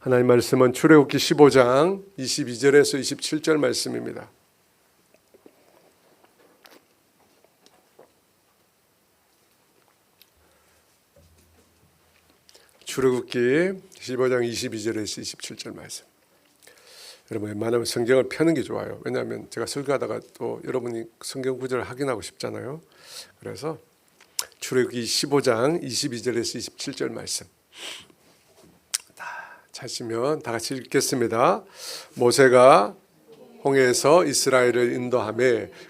하나님 말씀은 출애굽기 15장 22절에서 27절 말씀입니다. 출애굽기 15장 22절에서 27절 말씀. 여러분 웬만하면 성경을 펴는 게 좋아요. 왜냐하면 제가 설교하다가 또 여러분이 성경 구절을 확인하고 싶잖아요. 그래서 출애굽기 15장 22절에서 27절 말씀 찾으시면 다 같이 읽겠습니다. 모세가 홍해에서 이스라엘을 인도하며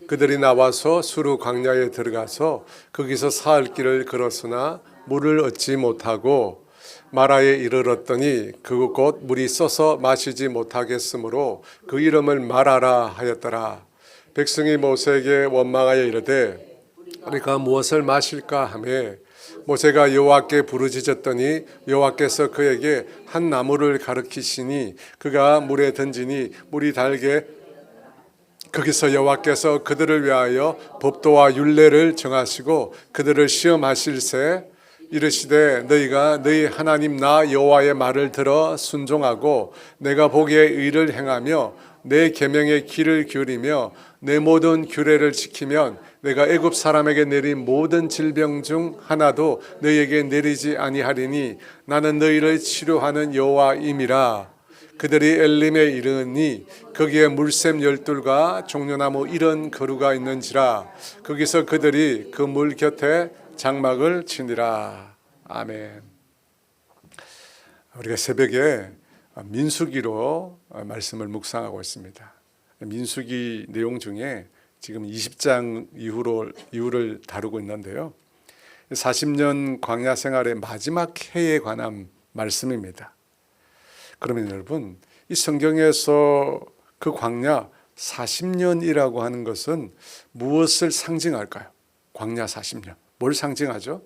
그들이 나와서 수르 광야에 들어가서 거기서 사흘 길을 걸었으나 물을 얻지 못하고 마라에 이르렀더니 그곳 물이 써서 마시지 못하겠으므로 그 이름을 마라라 하였더라. 백성이 모세에게 원망하여 이르되 우리가 무엇을 마실까 하며 모세가 여호와께 부르짖었더니 여호와께서 그에게 한 나무를 가르치시니 그가 물에 던지니 물이 달게 거기서 여호와께서 그들을 위하여 법도와 율례를 정하시고 그들을 시험하실세 이르시되 너희가 너희 하나님 나 여호와의 말을 들어 순종하고 내가 보기에 의를 행하며 내 계명의 귀를 기울이며 내 모든 규례를 지키면 내가 애굽 사람에게 내린 모든 질병 중 하나도 너희에게 내리지 아니하리니 나는 너희를 치료하는 여호와임이라. 그들이 엘림에 이르니 거기에 물샘 12과 종려나무 70그루가 있는지라. 거기서 그들이 그 물 곁에 장막을 치니라. 아멘. 우리가 새벽에 민수기로 말씀을 묵상하고 있습니다. 민수기 내용 중에 지금 20장 이후를 다루고 있는데요. 40년 광야 생활의 마지막 해에 관한 말씀입니다. 그러면 여러분, 이 성경에서 그 광야 40년이라고 하는 것은 무엇을 상징할까요? 광야 40년. 뭘 상징하죠?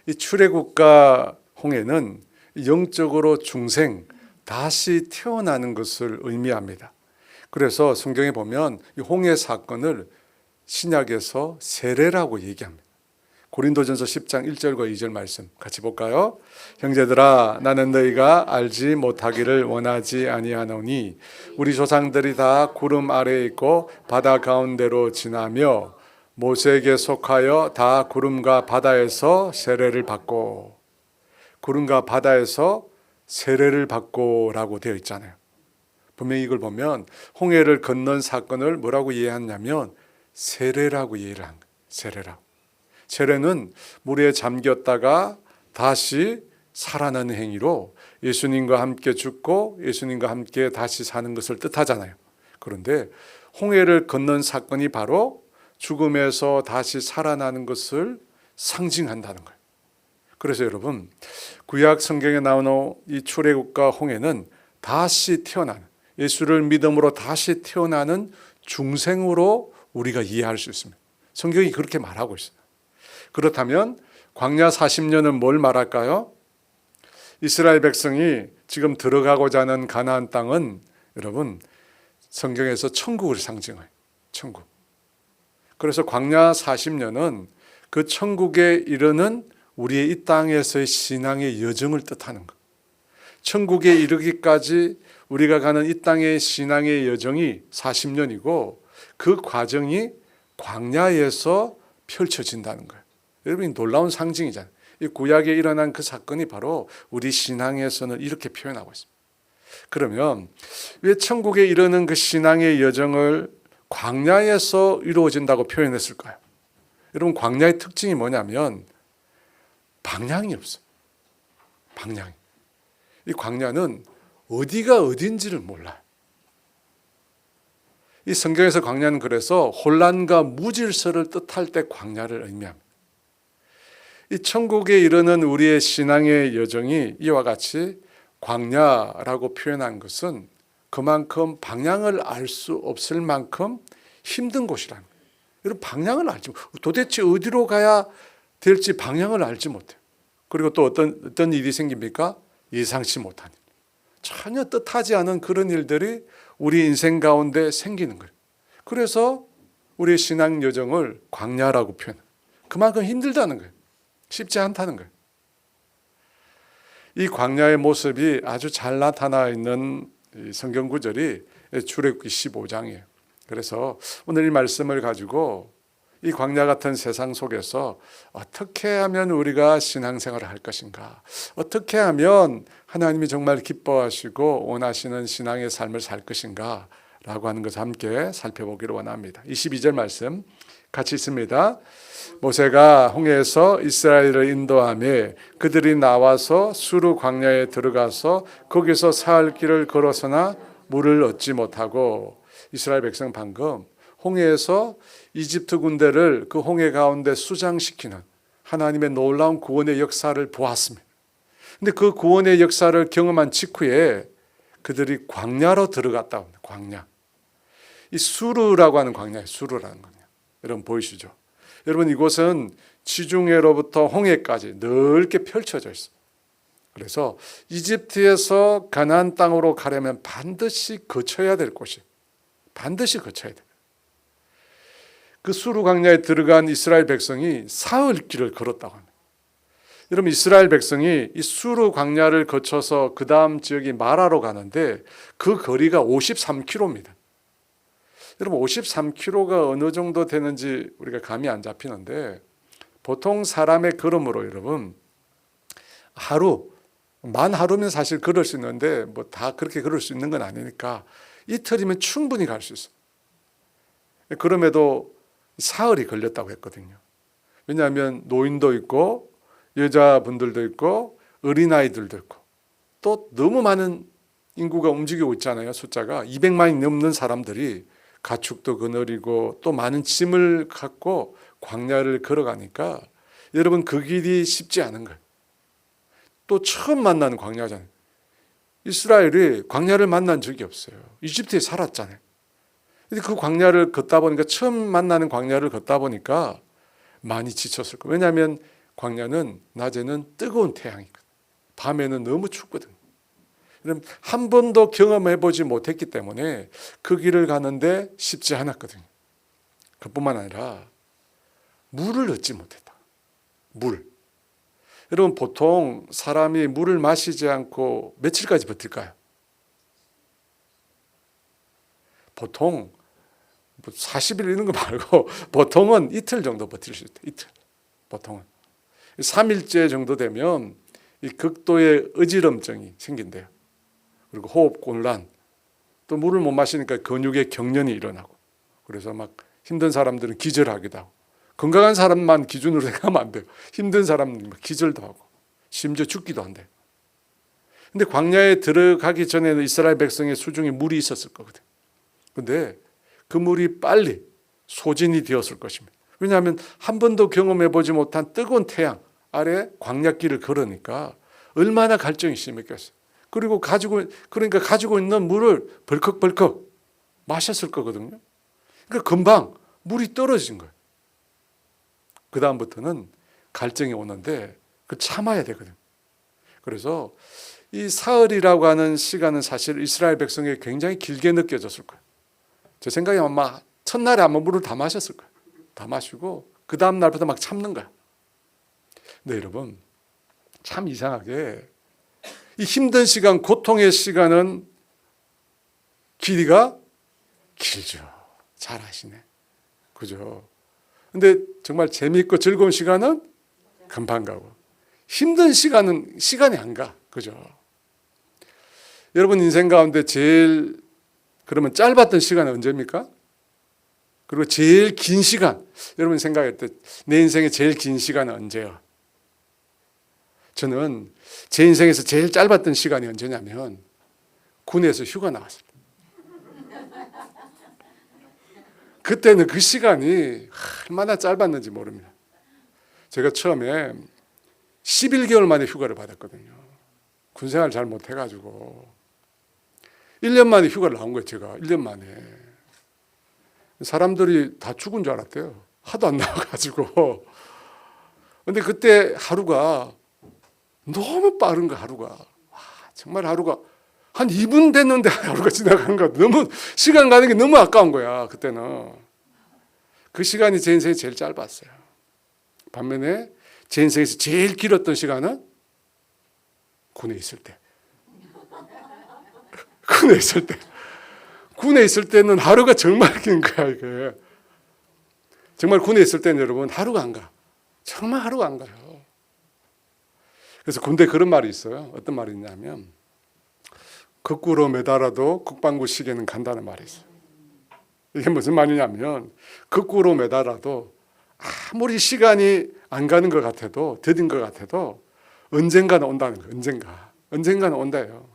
이 출애굽과 홍해는 영적으로 중생, 다시 태어나는 것을 의미합니다. 그래서 성경에 보면 이 홍해 사건을 신약에서 세례라고 얘기합니다. 고린도전서 10장 1절과 2절 말씀 같이 볼까요? 형제들아 나는 너희가 알지 못하기를 원하지 아니하노니 우리 조상들이 다 구름 아래에 있고 바다 가운데로 지나며 모세에게 속하여 다 구름과 바다에서 세례를 받고, 구름과 바다에서 세례를 받고라고 되어 있잖아요. 분명히 이걸 보면 홍해를 건넌 사건을 뭐라고 이해하냐면 세례라고 이해를 한 거예요. 세례라고. 세례는 물에 잠겼다가 다시 살아나는 행위로 예수님과 함께 죽고 예수님과 함께 다시 사는 것을 뜻하잖아요. 그런데 홍해를 건넌 사건이 바로 죽음에서 다시 살아나는 것을 상징한다는 거예요. 그래서 여러분, 구약 성경에 나오는 이 출애굽과 홍해는 다시 태어나는, 예수를 믿음으로 다시 태어나는 중생으로 우리가 이해할 수 있습니다. 성경이 그렇게 말하고 있어요. 그렇다면 광야 40년은 뭘 말할까요? 이스라엘 백성이 지금 들어가고자 하는 가나안 땅은 여러분, 성경에서 천국을 상징해요. 천국. 그래서 광야 40년은 그 천국에 이르는 우리의 이 땅에서의 신앙의 여정을 뜻하는 것. 천국에 이르기까지 우리가 가는 이 땅의 신앙의 여정이 40년이고 그 과정이 광야에서 펼쳐진다는 거예요. 여러분, 놀라운 상징이잖아요. 이 구약에 일어난 그 사건이 바로 우리 신앙에서는 이렇게 표현하고 있습니다. 그러면 왜 천국에 이르는 그 신앙의 여정을 광야에서 이루어진다고 표현했을까요? 여러분, 광야의 특징이 뭐냐면 방향이 없어요. 방향이. 이 광야는 어디가 어딘지를 몰라요. 이 성경에서 광야는 그래서 혼란과 무질서를 뜻할 때 광야를 의미합니다. 이 천국에 이르는 우리의 신앙의 여정이 이와 같이 광야라고 표현한 것은 그만큼 방향을 알 수 없을 만큼 힘든 곳이라는 거예요. 여러분, 방향을 알지 못해요. 도대체 어디로 가야 될지 방향을 알지 못해요. 그리고 또 어떤 일이 생깁니까? 예상치 못한 일. 전혀 뜻하지 않은 그런 일들이 우리 인생 가운데 생기는 거예요. 그래서 우리의 신앙 여정을 광야라고 표현해요. 그만큼 힘들다는 거예요. 쉽지 않다는 거예요. 이 광야의 모습이 아주 잘 나타나 있는 이 성경 구절이 출애굽기 15장이에요. 그래서 오늘 이 말씀을 가지고 이 광야 같은 세상 속에서 어떻게 하면 우리가 신앙생활을 할 것인가, 어떻게 하면 하나님이 정말 기뻐하시고 원하시는 신앙의 삶을 살 것인가 라고 하는 것을 함께 살펴보기를 원합니다. 22절 말씀 같이 있습니다. 모세가 홍해에서 이스라엘을 인도하며 그들이 나와서 수르 광야에 들어가서 거기서 사흘 길을 걸어서나 물을 얻지 못하고, 이스라엘 백성 방금 홍해에서 이집트 군대를 그 홍해 가운데 수장시키는 하나님의 놀라운 구원의 역사를 보았습니다. 근데 그 구원의 역사를 경험한 직후에 그들이 광야로 들어갔다고 합니다. 광야. 이 수르라고 하는 광야예요. 수르라는 광야. 여러분 보이시죠? 여러분 이곳은 지중해로부터 홍해까지 넓게 펼쳐져 있어요. 그래서 이집트에서 가나안 땅으로 가려면 반드시 거쳐야 될 곳이에요. 반드시 거쳐야 돼요. 그 수르 광야에 들어간 이스라엘 백성이 사흘 길을 걸었다고 합니다. 여러분 이스라엘 백성이 이 수르 광야를 거쳐서 그 다음 지역이 마라로 가는데 그 거리가 53km입니다. 여러분 53km가 어느 정도 되는지 우리가 감이 안 잡히는데, 보통 사람의 걸음으로 여러분 만 하루면 사실 걸을 수 있는데 뭐 다 그렇게 걸을 수 있는 건 아니니까 이틀이면 충분히 갈 수 있어요. 그럼에도 사흘이 걸렸다고 했거든요. 왜냐하면 노인도 있고 여자분들도 있고 어린아이들도 있고 또 너무 많은 인구가 움직이고 있잖아요. 숫자가 200만이 넘는 사람들이 가축도 거느리고 또 많은 짐을 갖고 광야를 걸어가니까 여러분 그 길이 쉽지 않은 거예요. 또 처음 만나는 광야잖아요. 이스라엘이 광야를 만난 적이 없어요. 이집트에 살았잖아요. 근데 그 광야를 걷다 보니까, 처음 만나는 광야를 걷다 보니까 많이 지쳤을 거예요. 왜냐하면 광야는 낮에는 뜨거운 태양이거든요. 밤에는 너무 춥거든요. 한 번도 경험해보지 못했기 때문에 그 길을 가는데 쉽지 않았거든요. 그뿐만 아니라 물을 얻지 못했다. 물. 여러분 보통 사람이 물을 마시지 않고 며칠까지 버틸까요? 보통 40일 이런 거 말고 보통은 이틀 정도 버틸 수 있다. 이틀. 보통은 3일째 정도 되면 이 극도의 어지럼증이 생긴대요. 그리고 호흡곤란, 또 물을 못 마시니까 근육의 경련이 일어나고, 그래서 막 힘든 사람들은 기절하기도 하고, 건강한 사람만 기준으로 생각하면 안 돼요. 힘든 사람은 기절도 하고 심지어 죽기도 한대요. 근데 광야에 들어가기 전에는 이스라엘 백성의 수중에 물이 있었을 거거든요. 근데 그 물이 빨리 소진이 되었을 것입니다. 왜냐하면 한 번도 경험해보지 못한 뜨거운 태양 아래 광야길을 걸으니까 얼마나 갈증이 심했겠어요. 그리고 가지고 있는 물을 벌컥벌컥 마셨을 거거든요. 그러니까 금방 물이 떨어진 거예요. 그 다음부터는 갈증이 오는데 그걸 참아야 되거든요. 그래서 이 사흘이라고 하는 시간은 사실 이스라엘 백성에게 굉장히 길게 느껴졌을 거예요. 제 생각에 아마 첫날에 아마 물을 다 마셨을 거예요. 다 마시고 그 다음 날부터 막 참는 거야. 근데 여러분 참 이상하게 이 힘든 시간, 고통의 시간은 길이가 길죠. 잘 아시네. 그죠? 근데 정말 재미있고 즐거운 시간은 금방 가고, 힘든 시간은 시간이 안 가. 그죠? 여러분 인생 가운데 제일 그러면 짧았던 시간은 언제입니까? 그리고 제일 긴 시간, 여러분 생각할 때 내 인생의 제일 긴 시간은 언제야? 저는 제 인생에서 제일 짧았던 시간이 언제냐면 군에서 휴가 나왔을 때. 그때는 그 시간이 얼마나 짧았는지 모릅니다. 제가 처음에 11개월 만에 휴가를 받았거든요. 군생활 잘 못해가지고 1년 만에 휴가를 나온 거예요. 제가 1년 만에. 사람들이 다 죽은 줄 알았대요. 하도 안 나와가지고. 근데 그때 하루가 너무 빠른 거, 하루가. 와, 정말 하루가 한 2분 됐는데 하루가 지나간 거. 너무 시간 가는 게 너무 아까운 거야. 그때는 그 시간이 제 인생에 제일 짧았어요. 반면에 제 인생에서 제일 길었던 시간은 군에 있을 때. 군에 있을 때. 군에 있을 때는 하루가 정말 긴 거야, 이게. 정말 군에 있을 때는 여러분 하루가 안 가. 정말 하루가 안 가요. 그래서 군대 그런 말이 있어요. 어떤 말이 있냐면 거꾸로 매달아도 국방부 시계는 간다는 말이 있어요. 이게 무슨 말이냐면 거꾸로 매달아도 아무리 시간이 안 가는 것 같아도 더딘 것 같아도 언젠가는 온다는 거예요. 언젠가는 온다요.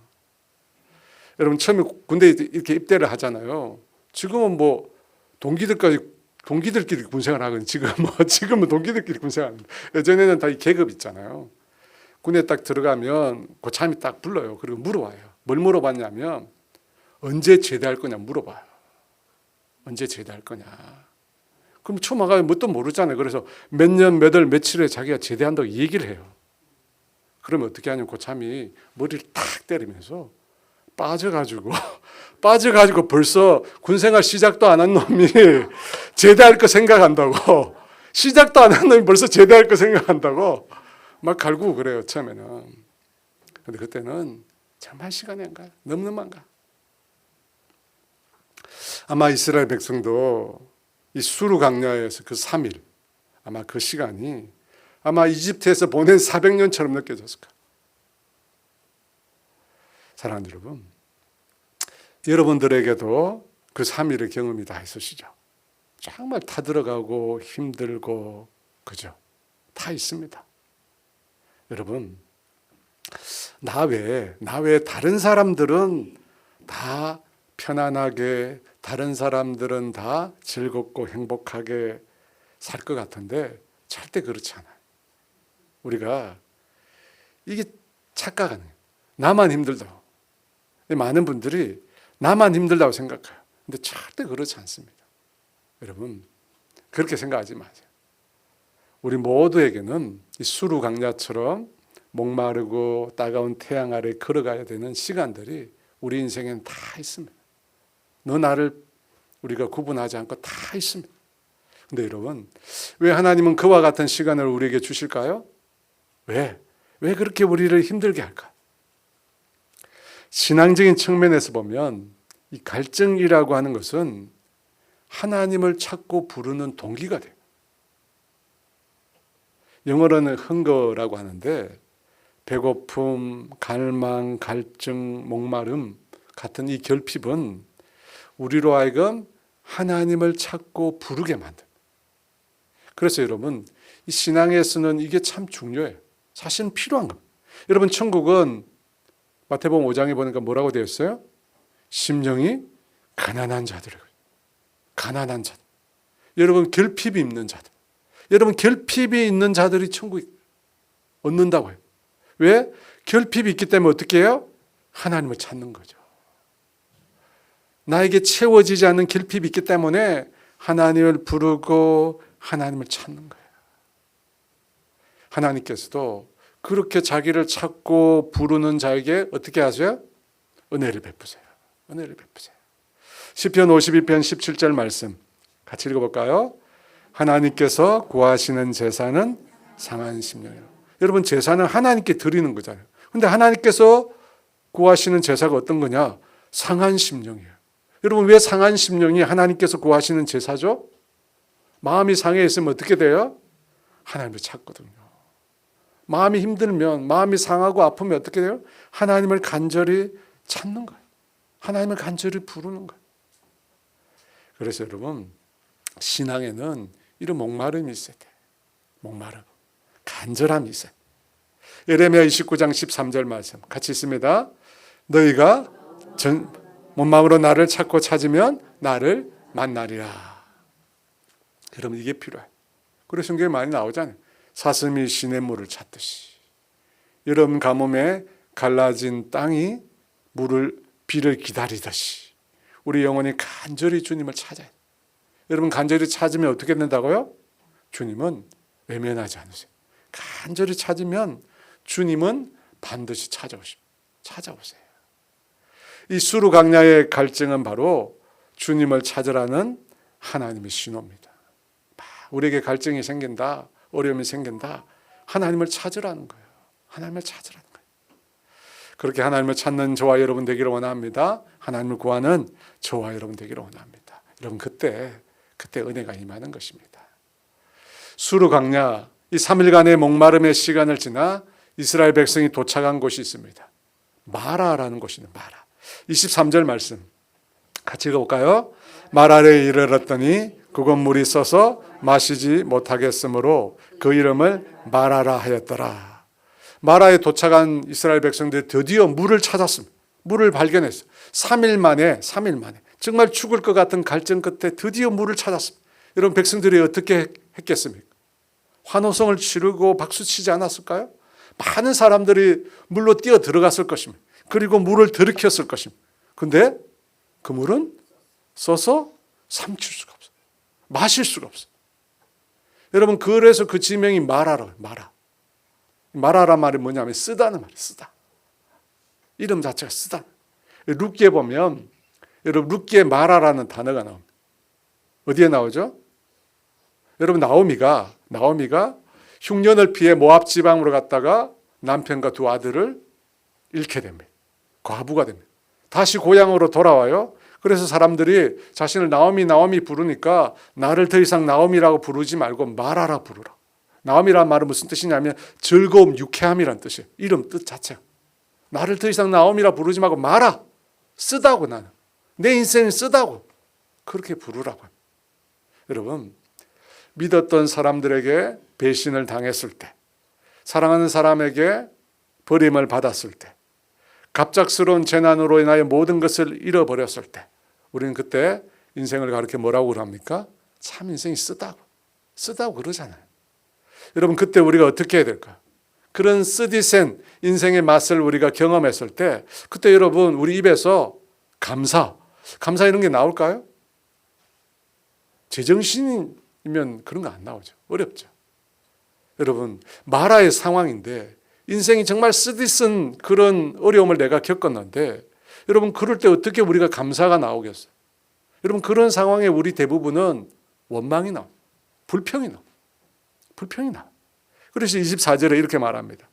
여러분 처음에 군대에 이렇게 입대를 하잖아요. 지금은 뭐 동기들끼리 군생활 하거든요. 지금은 동기들끼리 군생활. 예전에는 다 이 계급 있잖아요. 군에 딱 들어가면 고참이 딱 불러요. 그리고 물어봐요. 뭘 물어봤냐면 언제 제대할 거냐 물어봐요. 언제 제대할 거냐. 그럼 초마가 뭣도 모르잖아요. 그래서 몇 년, 몇 월, 며칠에 자기가 제대한다고 얘기를 해요. 그러면 어떻게 하냐면 고참이 머리를 탁 때리면서 빠져가지고 벌써 군생활 시작도 안 한 놈이 제대할 거 생각한다고, 시작도 안 한 놈이 벌써 제대할 거 생각한다고 막 갈구고 그래요, 처음에는. 근데 그때는 정말 시간이 안 가요. 너무너무 안 가. 아마 이스라엘 백성도 이 수르 광야에서 그 3일, 아마 그 시간이 아마 이집트에서 보낸 400년처럼 느껴졌을 거예요. 사랑하는 여러분, 여러분들에게도 그 3일의 경험이 다 있으시죠? 정말 타들어가고 힘들고, 그죠? 다 있습니다. 여러분, 나 외에 다른 사람들은 다 편안하게, 다른 사람들은 다 즐겁고 행복하게 살 것 같은데 절대 그렇지 않아요. 우리가 이게 착각하는 거예요. 나만 힘들다고. 많은 분들이 나만 힘들다고 생각해요. 근데 절대 그렇지 않습니다. 여러분, 그렇게 생각하지 마세요. 우리 모두에게는 이 수루 강야처럼 목마르고 따가운 태양 아래 걸어가야 되는 시간들이 우리 인생에는 다 있습니다. 너 나를 우리가 구분하지 않고 다 있습니다. 근데 여러분, 왜 하나님은 그와 같은 시간을 우리에게 주실까요? 왜 그렇게 우리를 힘들게 할까? 신앙적인 측면에서 보면 이 갈증이라고 하는 것은 하나님을 찾고 부르는 동기가 돼요. 영어로는 hunger라고 하는데 배고픔, 갈망, 갈증, 목마름 같은 이 결핍은 우리로 하여금 하나님을 찾고 부르게 만듭니다. 그래서 여러분, 이 신앙에서는 이게 참 중요해요. 사실은 필요한 겁니다. 여러분, 천국은 마태복음 5장에 보니까 뭐라고 되어 있어요? 심령이 가난한 자들. 가난한 자들. 여러분, 결핍이 있는 자들. 여러분, 결핍이 있는 자들이 천국 얻는다고 해요. 왜? 결핍이 있기 때문에 어떻게 해요? 하나님을 찾는 거죠. 나에게 채워지지 않는 결핍이 있기 때문에 하나님을 부르고 하나님을 찾는 거예요. 하나님께서도 그렇게 자기를 찾고 부르는 자에게 어떻게 하세요? 은혜를 베푸세요. 은혜를 베푸세요. 시편 52편 17절 말씀 같이 읽어볼까요? 하나님께서 구하시는 제사는 상한 심령이라. 여러분, 제사는 하나님께 드리는 거잖아요. 근데 하나님께서 구하시는 제사가 어떤 거냐? 상한 심령이에요. 여러분, 왜 상한 심령이 하나님께서 구하시는 제사죠? 마음이 상해 있으면 어떻게 돼요? 하나님을 찾거든요. 마음이 힘들면, 마음이 상하고 아프면 어떻게 돼요? 하나님을 간절히 찾는 거예요. 하나님을 간절히 부르는 거예요. 그래서 여러분, 신앙에는 이런 목마름이 있어야 돼요. 목마름, 간절함이 있어요. 예레미야 29장 13절 말씀 같이 있습니다. 너희가 온 마음으로 나를 찾고 찾으면 나를 만나리라. 여러분, 이게 필요해요. 그래서 성경에 많이 나오잖아요. 사슴이 시냇물을 찾듯이. 여러분 가뭄에 갈라진 땅이 비를 기다리듯이 우리 영혼이 간절히 주님을 찾아야 돼요. 여러분, 간절히 찾으면 어떻게 된다고요? 주님은 외면하지 않으세요. 간절히 찾으면 주님은 반드시 찾아오세요. 이 수르 광야의 갈증은 바로 주님을 찾으라는 하나님의 신호입니다. 우리에게 갈증이 생긴다, 어려움이 생긴다, 하나님을 찾으라는 거예요. 하나님을 찾으라는 거예요. 그렇게 하나님을 찾는 저와 여러분 되기를 원합니다. 하나님을 구하는 저와 여러분 되기를 원합니다. 여러분 그때 은혜가 임하는 것입니다. 수르 광야 이 3일간의 목마름의 시간을 지나 이스라엘 백성이 도착한 곳이 있습니다. 마라라는 곳이네. 마라. 23절 말씀 같이 읽어볼까요? 마라에 이르렀더니 그곳 물이 써서 마시지 못하겠으므로 그 이름을 마라라 하였더라. 마라에 도착한 이스라엘 백성들이 드디어 물을 찾았습니다. 물을 발견했어요. 3일 만에 정말 죽을 것 같은 갈증 끝에 드디어 물을 찾았습니다. 여러분 백성들이 어떻게 했겠습니까? 환호성을 치르고 박수치지 않았을까요? 많은 사람들이 물로 뛰어 들어갔을 것입니다. 그리고 물을 들이켰을 것입니다. 근데 그 물은 써서 삼킬 수가 없어요. 마실 수가 없어요. 여러분 그래서 그 지명이 마라라고요. 마라란 말이 뭐냐면 쓰다는 말이에요. 쓰다. 이름 자체가 쓰다. 룻기에 보면 여러분 룻기에 마라라는 단어가 나옵니다. 어디에 나오죠? 여러분 나오미가 흉년을 피해 모압 지방으로 갔다가 남편과 두 아들을 잃게 됩니다. 과부가 됩니다. 다시 고향으로 돌아와요. 그래서 사람들이 자신을 나오미 부르니까 나를 더 이상 나오미라고 부르지 말고 마라라 부르라. 나오미라는 말은 무슨 뜻이냐면 즐거움, 유쾌함이란 뜻이에요. 이름 뜻 자체가. 나를 더 이상 나오미라 부르지 말고 마라. 쓰다고 나는. 내 인생이 쓰다고. 그렇게 부르라고 합니다. 여러분 믿었던 사람들에게 배신을 당했을 때, 사랑하는 사람에게 버림을 받았을 때, 갑작스러운 재난으로 인하여 모든 것을 잃어버렸을 때 우리는 그때 인생을 가르쳐 뭐라고 합니까? 참 인생이 쓰다고 그러잖아요. 여러분 그때 우리가 어떻게 해야 될까요? 그런 쓰디센 인생의 맛을 우리가 경험했을 때 그때 여러분 우리 입에서 감사 이런 게 나올까요? 제정신이면 그런 거 안 나오죠. 어렵죠. 여러분 마라의 상황인데 인생이 정말 쓰디쓴 그런 어려움을 내가 겪었는데 여러분 그럴 때 어떻게 우리가 감사가 나오겠어요? 여러분 그런 상황에 우리 대부분은 원망이 나옵니다. 불평이 나옵니다. 그래서 24절에 이렇게 말합니다.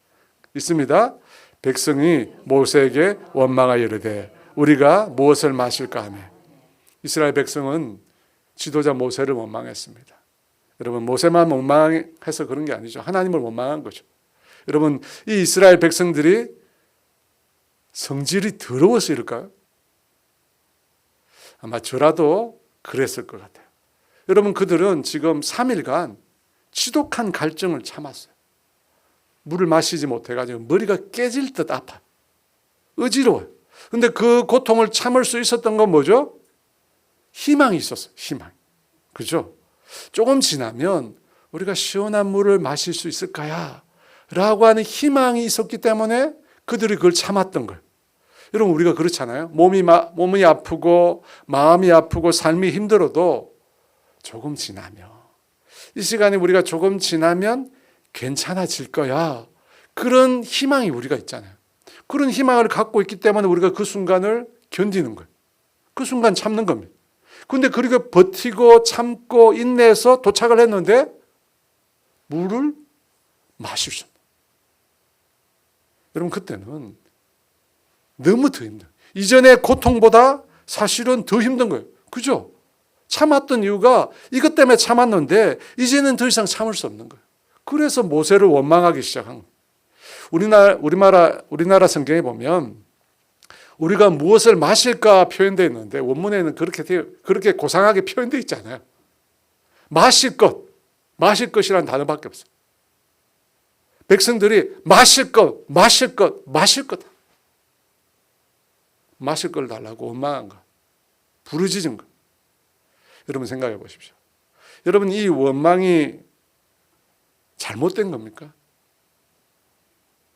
있습니다. 백성이 모세에게 원망하여 이르되 우리가 무엇을 마실까 하며. 이스라엘 백성은 지도자 모세를 원망했습니다. 여러분 모세만 원망해서 그런 게 아니죠. 하나님을 원망한 거죠. 여러분 이 이스라엘 백성들이 성질이 더러워서 이럴까요? 아마 저라도 그랬을 것 같아요. 여러분 그들은 지금 3일간 지독한 갈증을 참았어요. 물을 마시지 못해가지고 머리가 깨질 듯 아파요. 어지러워요. 근데 그 고통을 참을 수 있었던 건 뭐죠? 희망이 있었어요. 희망. 그죠? 조금 지나면 우리가 시원한 물을 마실 수 있을까야? 라고 하는 희망이 있었기 때문에 그들이 그걸 참았던 거예요. 여러분 우리가 그렇잖아요. 몸이 아프고 마음이 아프고 삶이 힘들어도 조금 지나면 이 시간에 우리가 조금 지나면 괜찮아질 거야. 그런 희망이 우리가 있잖아요. 그런 희망을 갖고 있기 때문에 우리가 그 순간을 견디는 거예요. 그 순간 참는 겁니다. 그런데 그렇게 버티고 참고 인내해서 도착을 했는데 물을 마실 수 없어요. 여러분 그때는 너무 더 힘들어요. 이전의 고통보다 사실은 더 힘든 거예요. 그죠? 참았던 이유가 이것 때문에 참았는데 이제는 더 이상 참을 수 없는 거예요. 그래서 모세를 원망하기 시작한 거예요. 우리나라 성경에 보면 우리가 무엇을 마실까 표현되어 있는데 원문에는 그렇게 고상하게 표현되어 있잖아요. 마실 것이라는 단어밖에 없어요. 백성들이 마실 것 마실 걸 달라고 원망한 것, 부르짖은 것. 여러분 생각해 보십시오. 여러분 이 원망이 잘못된 겁니까?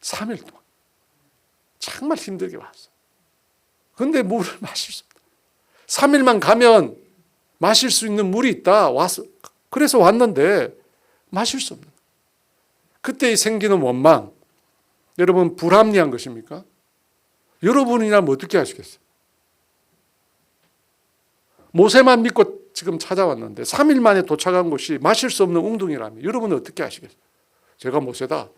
3일 동안 정말 힘들게 왔어. 그런데 물을 마실 수 없다. 3일만 가면 마실 수 있는 물이 있다. 그래서 왔는데 마실 수 없는. 그때 생기는 원망. 여러분 불합리한 것입니까? 여러분이라면 어떻게 하시겠어요? 모세만 믿고 지금 찾아왔는데 3일 만에 도착한 곳이 마실 수 없는 웅둥이라면 여러분은 어떻게 하시겠어요? 제가 모세다.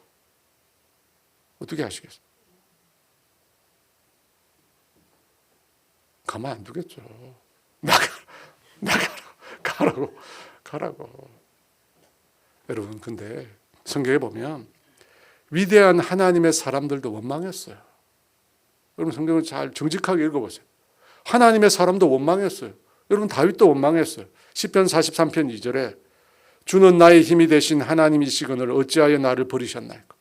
어떻게 하시겠어요? 가만 안 두겠죠. 나가라고. 여러분, 근데 성경에 보면 위대한 하나님의 사람들도 원망했어요. 여러분, 성경을 잘 정직하게 읽어보세요. 하나님의 사람도 원망했어요. 여러분, 다윗도 원망했어요. 시편 43편 2절에 주는 나의 힘이 되신 하나님이시거늘 어찌하여 나를 버리셨나이까.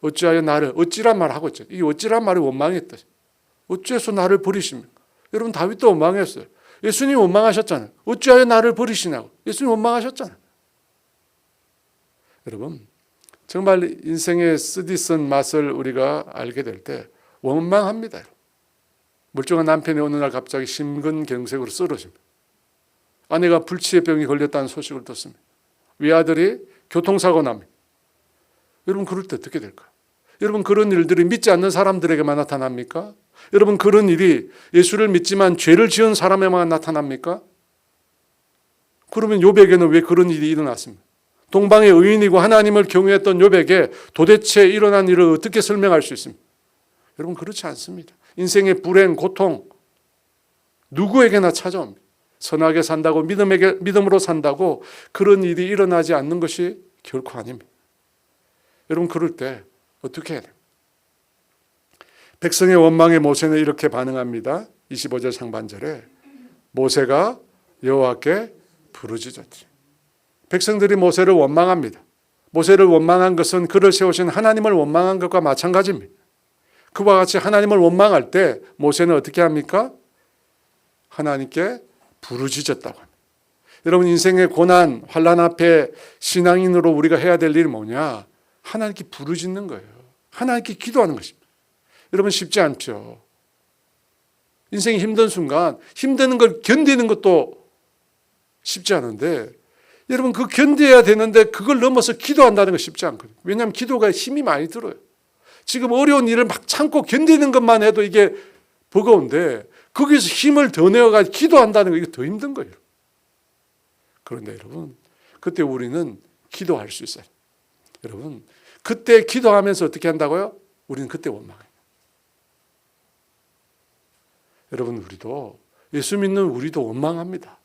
어찌하여 나를, 어찌란 말 하고 있죠. 이 어찌란 말이 원망했다. 어째서 나를 버리십니까? 여러분, 다윗도 원망했어요. 예수님 원망하셨잖아요. 어찌하여 나를 버리시냐고. 예수님 원망하셨잖아요. 여러분, 정말 인생의 쓰디쓴 맛을 우리가 알게 될 때 원망합니다. 멀쩡한 남편이 어느 날 갑자기 심근경색으로 쓰러집니다. 아내가 불치의 병이 걸렸다는 소식을 듣습니다. 외아들이 교통사고 납니다. 여러분, 그럴 때 어떻게 될까요? 여러분, 그런 일들이 믿지 않는 사람들에게만 나타납니까? 여러분, 그런 일이 예수를 믿지만 죄를 지은 사람에만 나타납니까? 그러면 욥에게는 왜 그런 일이 일어났습니까? 동방의 의인이고 하나님을 경외했던 욥에게 도대체 일어난 일을 어떻게 설명할 수 있습니까? 여러분, 그렇지 않습니다. 인생의 불행, 고통 누구에게나 찾아옵니다. 선하게 산다고 믿음으로 산다고 그런 일이 일어나지 않는 것이 결코 아닙니다. 여러분, 그럴 때 어떻게 해야 돼요? 백성의 원망에 모세는 이렇게 반응합니다. 25절 상반절에 모세가 여호와께 부르짖었지. 백성들이 모세를 원망합니다. 모세를 원망한 것은 그를 세우신 하나님을 원망한 것과 마찬가지입니다. 그와 같이 하나님을 원망할 때 모세는 어떻게 합니까? 하나님께 부르짖었다고 합니다. 여러분, 인생의 고난, 환난 앞에 신앙인으로 우리가 해야 될 일이 뭐냐? 하나님께 부르짖는 거예요. 하나님께 기도하는 것입니다. 여러분, 쉽지 않죠. 인생이 힘든 순간 힘드는 걸 견디는 것도 쉽지 않은데 여러분, 그 견뎌야 되는데 그걸 넘어서 기도한다는 건 쉽지 않거든요. 왜냐하면 기도가 힘이 많이 들어요. 지금 어려운 일을 막 참고 견디는 것만 해도 이게 버거운데 거기서 힘을 더 내어가지고 기도한다는 거 이게 더 힘든 거예요. 그런데 여러분, 그때 우리는 기도할 수 있어요. 여러분, 그때 기도하면서 어떻게 한다고요? 우리는 그때 원망해요. 여러분, 우리도 예수 믿는 우리도 원망합니다.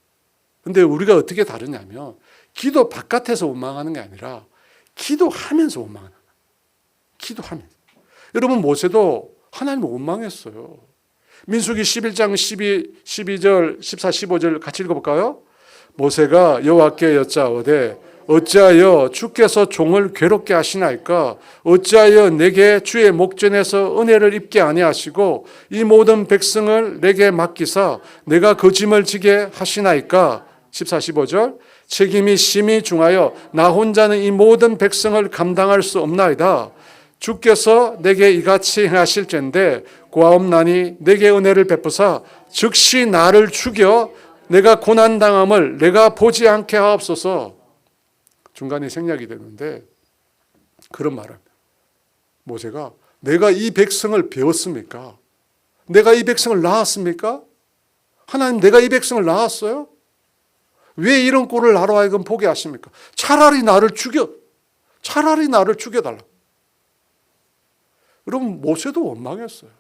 근데 우리가 어떻게 다르냐면 기도 바깥에서 원망하는 게 아니라 기도하면서 원망하는 거예요. 기도하면서. 여러분, 모세도 하나님을 원망했어요. 민수기 11장 12절, 14, 15절 같이 읽어볼까요? 모세가 여호와께 여짜오되 어찌하여 주께서 종을 괴롭게 하시나이까? 어찌하여 내게 주의 목전에서 은혜를 입게 아니하시고 이 모든 백성을 내게 맡기사 내가 그 짐을 지게 하시나이까? 14, 15절 책임이 심히 중하여 나 혼자는 이 모든 백성을 감당할 수 없나이다. 주께서 내게 이같이 행하실 텐데 고아옵나니 내게 은혜를 베푸사 즉시 나를 죽여 내가 고난당함을 내가 보지 않게 하옵소서. 중간에 생략이 되는데 그런 말을 모세가 내가 이 백성을 배웠습니까? 내가 이 백성을 낳았습니까? 하나님, 내가 이 백성을 낳았어요? 왜 이런 꼴을 나로 하여금 보게 하십니까? 차라리 나를 죽여달라. 여러분, 모세도 원망했어요.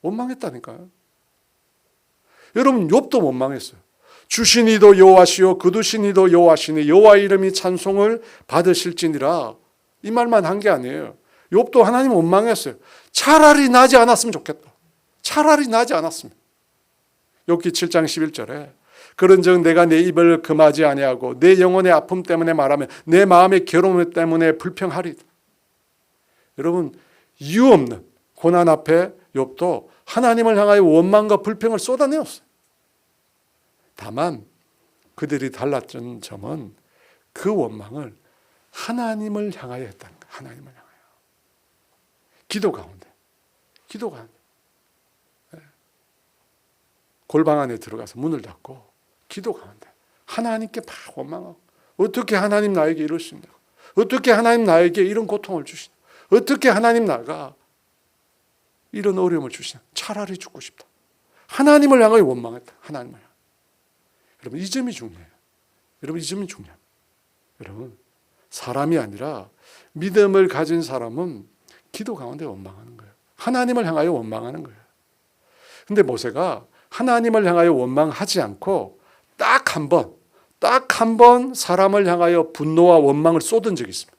원망했다니까요. 여러분, 욥도 원망했어요. 주시니도 여호와시요 거두시니도 여호와시니 여호와 이름이 찬송을 받으실지니라. 이 말만 한 게 아니에요. 욥도 하나님 원망했어요. 차라리 나지 않았으면 좋겠다. 차라리 나지 않았으면. 욥기 7장 11절에 그런즉 내가 내 입을 금하지 아니하고 내 영혼의 아픔 때문에 말하면 내 마음의 괴로움 때문에 불평하리다. 여러분, 이유 없는 고난 앞에 욥도 하나님을 향하여 원망과 불평을 쏟아내었어요. 다만 그들이 달랐던 점은 그 원망을 하나님을 향하여 했다는 거예요. 하나님을 향하여. 기도 가운데. 골방 안에 들어가서 문을 닫고 기도 가운데 하나님께 막 원망하고 어떻게 하나님 나에게 이러시냐고. 어떻게 하나님 나에게 이런 고통을 주시냐. 어떻게 하나님 나가 이런 어려움을 주시냐. 차라리 죽고 싶다. 하나님을 향하여 원망했다. 하나님을 향하여. 여러분, 이 점이 중요해요. 여러분, 사람이 아니라 믿음을 가진 사람은 기도 가운데 원망하는 거예요. 하나님을 향하여 원망하는 거예요. 근데 모세가 하나님을 향하여 원망하지 않고 딱 한 번 사람을 향하여 분노와 원망을 쏟은 적이 있습니다.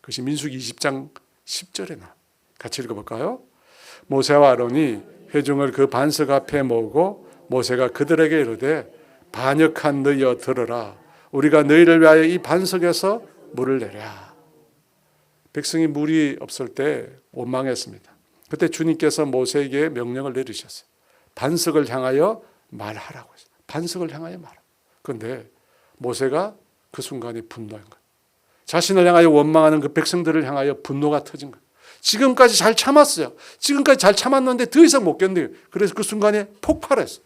그것이 민수기 20장 10절에 나와. 같이 읽어볼까요? 모세와 아론이 회중을 그 반석 앞에 모으고 모세가 그들에게 이르되 반역한 너희여 들으라. 우리가 너희를 위하여 이 반석에서 물을 내랴. 백성이 물이 없을 때 원망했습니다. 그때 주님께서 모세에게 명령을 내리셨어요. 반석을 향하여 말하라고 했어요. 반석을 향하여 말하라. 그런데 모세가 그 순간에 분노한 거예요. 자신을 향하여 원망하는 그 백성들을 향하여 분노가 터진 거예요. 지금까지 잘 참았어요. 지금까지 잘 참았는데 더 이상 못 견뎌요. 그래서 그 순간에 폭발했어요.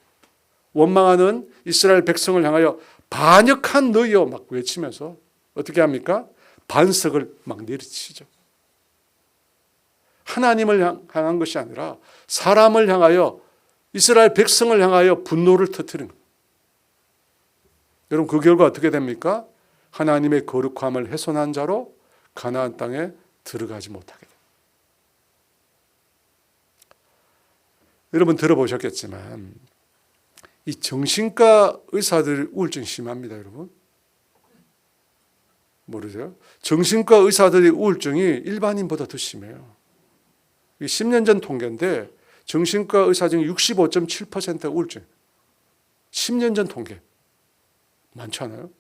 원망하는 이스라엘 백성을 향하여 반역한 너희여 막 외치면서 어떻게 합니까? 반석을 막 내리치죠. 하나님을 향한 것이 아니라 사람을 향하여 이스라엘 백성을 향하여 분노를 터뜨린 거예요. 여러분 그 결과 어떻게 됩니까? 하나님의 거룩함을 훼손한 자로 가나안 땅에 들어가지 못하게 됩니다. 여러분 들어보셨겠지만 이 정신과 의사들 우울증 심합니다. 여러분 모르세요? 정신과 의사들의 우울증이 일반인보다 더 심해요. 10년 전 통계인데 정신과 의사 중 65.7% 우울증. 10년 전 통계. 많지 않아요?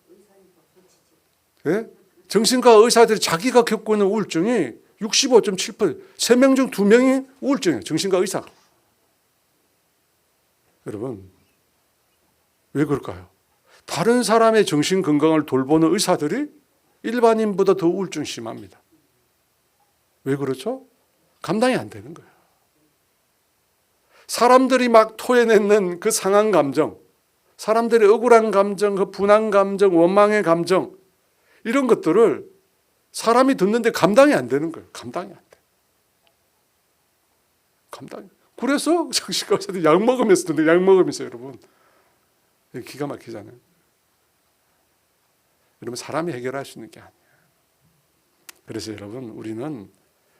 네? 정신과 의사들이 자기가 겪고 있는 우울증이 65.7%. 3명 중 2명이 우울증이에요. 정신과 의사가. 여러분 왜 그럴까요? 다른 사람의 정신 건강을 돌보는 의사들이 일반인보다 더 우울증 심합니다. 왜 그렇죠? 감당이 안 되는 거예요. 사람들이 막 토해내는 그 상한 감정, 사람들의 억울한 감정, 그 분한 감정, 원망의 감정 이런 것들을 사람이 듣는데 감당이 안 되는 거예요. 감당이 안 돼. 그래서 정신과 의사들이 약 먹으면서 듣는 약 먹으면서 여러분 기가 막히잖아요. 여러분 사람이 해결할 수 있는 게 아니에요. 그래서 여러분 우리는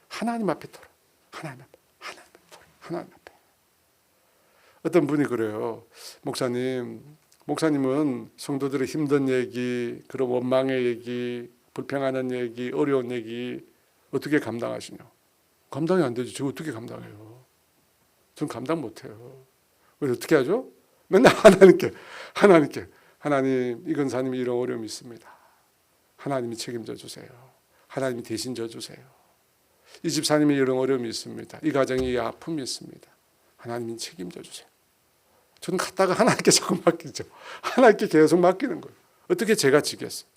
하나님 앞에 돌아. 하나님 앞에. 어떤 분이 그래요. 목사님은 성도들의 힘든 얘기, 그런 원망의 얘기, 불평하는 얘기, 어려운 얘기 어떻게 감당하시냐? 감당이 안 되죠. 저 어떻게 감당해요? 전 감당 못해요. 그래서 어떻게 하죠? 맨날 하나님께 하나님 이 권사님이 이런 어려움이 있습니다. 하나님이 책임져 주세요. 하나님이 대신 져 주세요. 이 집사님이 이런 어려움이 있습니다. 이 가정에 이 아픔이 있습니다. 하나님이 책임져 주세요. 저는 갔다가 하나님께 자꾸 맡기죠. 하나님께 계속 맡기는 거예요. 어떻게 제가 지겠어요?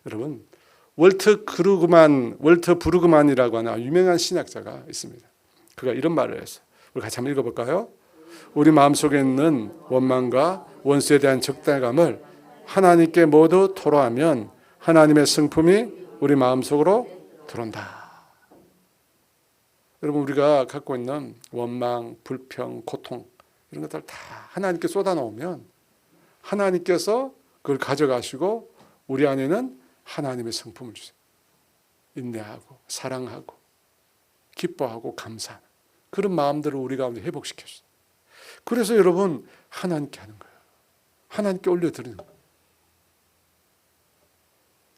여러분 월트 브루그만이라고 하는 유명한 신학자가 있습니다. 그가 이런 말을 했어요. 우리 같이 한번 읽어볼까요? 우리 마음속에 있는 원망과 원수에 대한 적대감을 하나님께 모두 토로하면 하나님의 성품이 우리 마음속으로 들어온다. 여러분 우리가 갖고 있는 원망, 불평, 고통 이런 것들 다 하나님께 쏟아놓으면 하나님께서 그걸 가져가시고 우리 안에는 하나님의 성품을 주세요. 인내하고 사랑하고 기뻐하고 감사하는 그런 마음들을 우리 가운데 회복시켜 주세요. 그래서 여러분 하나님께 하는 거예요. 하나님께 올려드리는 거예요.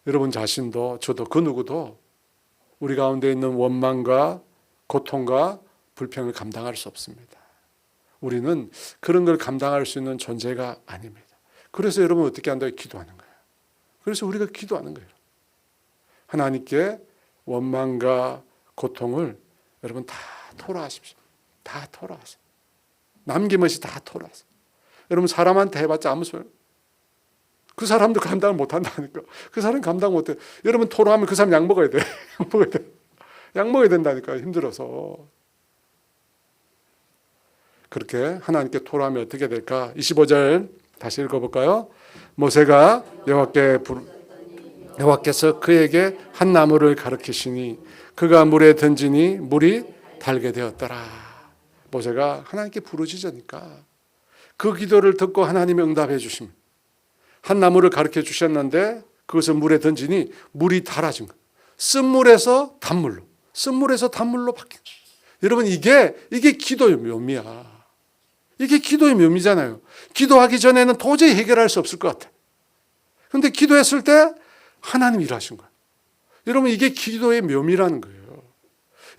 여러분 자신도 저도 그 누구도 우리 가운데 있는 원망과 고통과 불평을 감당할 수 없습니다. 우리는 그런 걸 감당할 수 있는 존재가 아닙니다. 그래서 여러분 어떻게 한다고 기도하는 거예요. 그래서 우리가 기도하는 거예요. 하나님께 원망과 고통을 여러분 다 토로하십시오. 다 토로하세요. 남김없이 다 토로하세요. 여러분 사람한테 해봤자 아무 소용. 그 사람도 감당을 못한다니까. 그 사람 감당 못해. 여러분 토로하면 그 사람 약 먹어야 돼. 약 먹어야 된다니까. 힘들어서. 그렇게 하나님께 토로하면 어떻게 될까? 25절 다시 읽어볼까요? 모세가 여호와께서 그에게 한 나무를 가르치시니 그가 물에 던지니 물이 달게 되었더라. 모세가 하나님께 부르짖으니까 그 기도를 듣고 하나님이 응답해 주십니다. 한 나무를 가르쳐 주셨는데 그것을 물에 던지니 물이 달아진 거예요. 쓴물에서 단물로 바뀐 거예요. 여러분 이게 기도의 묘미야. 이게 기도의 묘미잖아요. 기도하기 전에는 도저히 해결할 수 없을 것 같아. 그런데 기도했을 때 하나님이 일하신 거예요. 여러분 이게 기도의 묘미라는 거예요.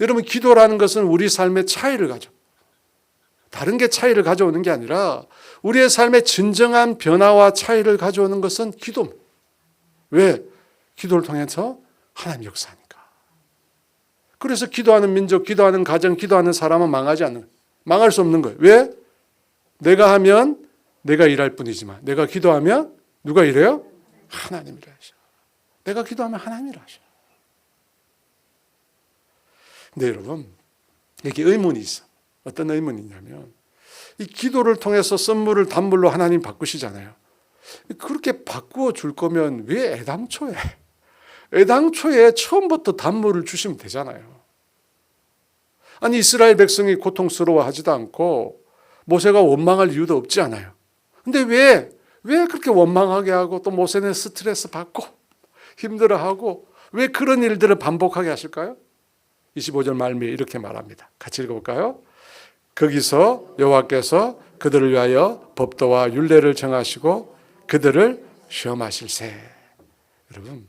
여러분 기도라는 것은 우리 삶의 차이를 가져. 다른 게 차이를 가져오는 게 아니라 우리의 삶의 진정한 변화와 차이를 가져오는 것은 기도입니다. 왜? 기도를 통해서 하나님 역사하니까. 그래서 기도하는 민족, 기도하는 가정, 기도하는 사람은 망하지 않는 거예요. 망할 수 없는 거예요. 왜? 내가 하면 내가 일할 뿐이지만 내가 기도하면 누가 일해요? 하나님이 일하셔. 내가 기도하면 하나님이 일하셔. 근데 여러분 여기 의문이 있어. 어떤 의문이 있냐면 이 기도를 통해서 선물을 단물로 하나님 바꾸시잖아요. 그렇게 바꾸어 줄 거면 왜 애당초에 처음부터 단물을 주시면 되잖아요. 아니 이스라엘 백성이 고통스러워하지도 않고 모세가 원망할 이유도 없지 않아요. 근데 왜 그렇게 원망하게 하고 또 모세는 스트레스 받고 힘들어하고 왜 그런 일들을 반복하게 하실까요? 25절 말미에 이렇게 말합니다. 같이 읽어볼까요? 거기서 여호와께서 그들을 위하여 법도와 율례를 정하시고 그들을 시험하실세. 여러분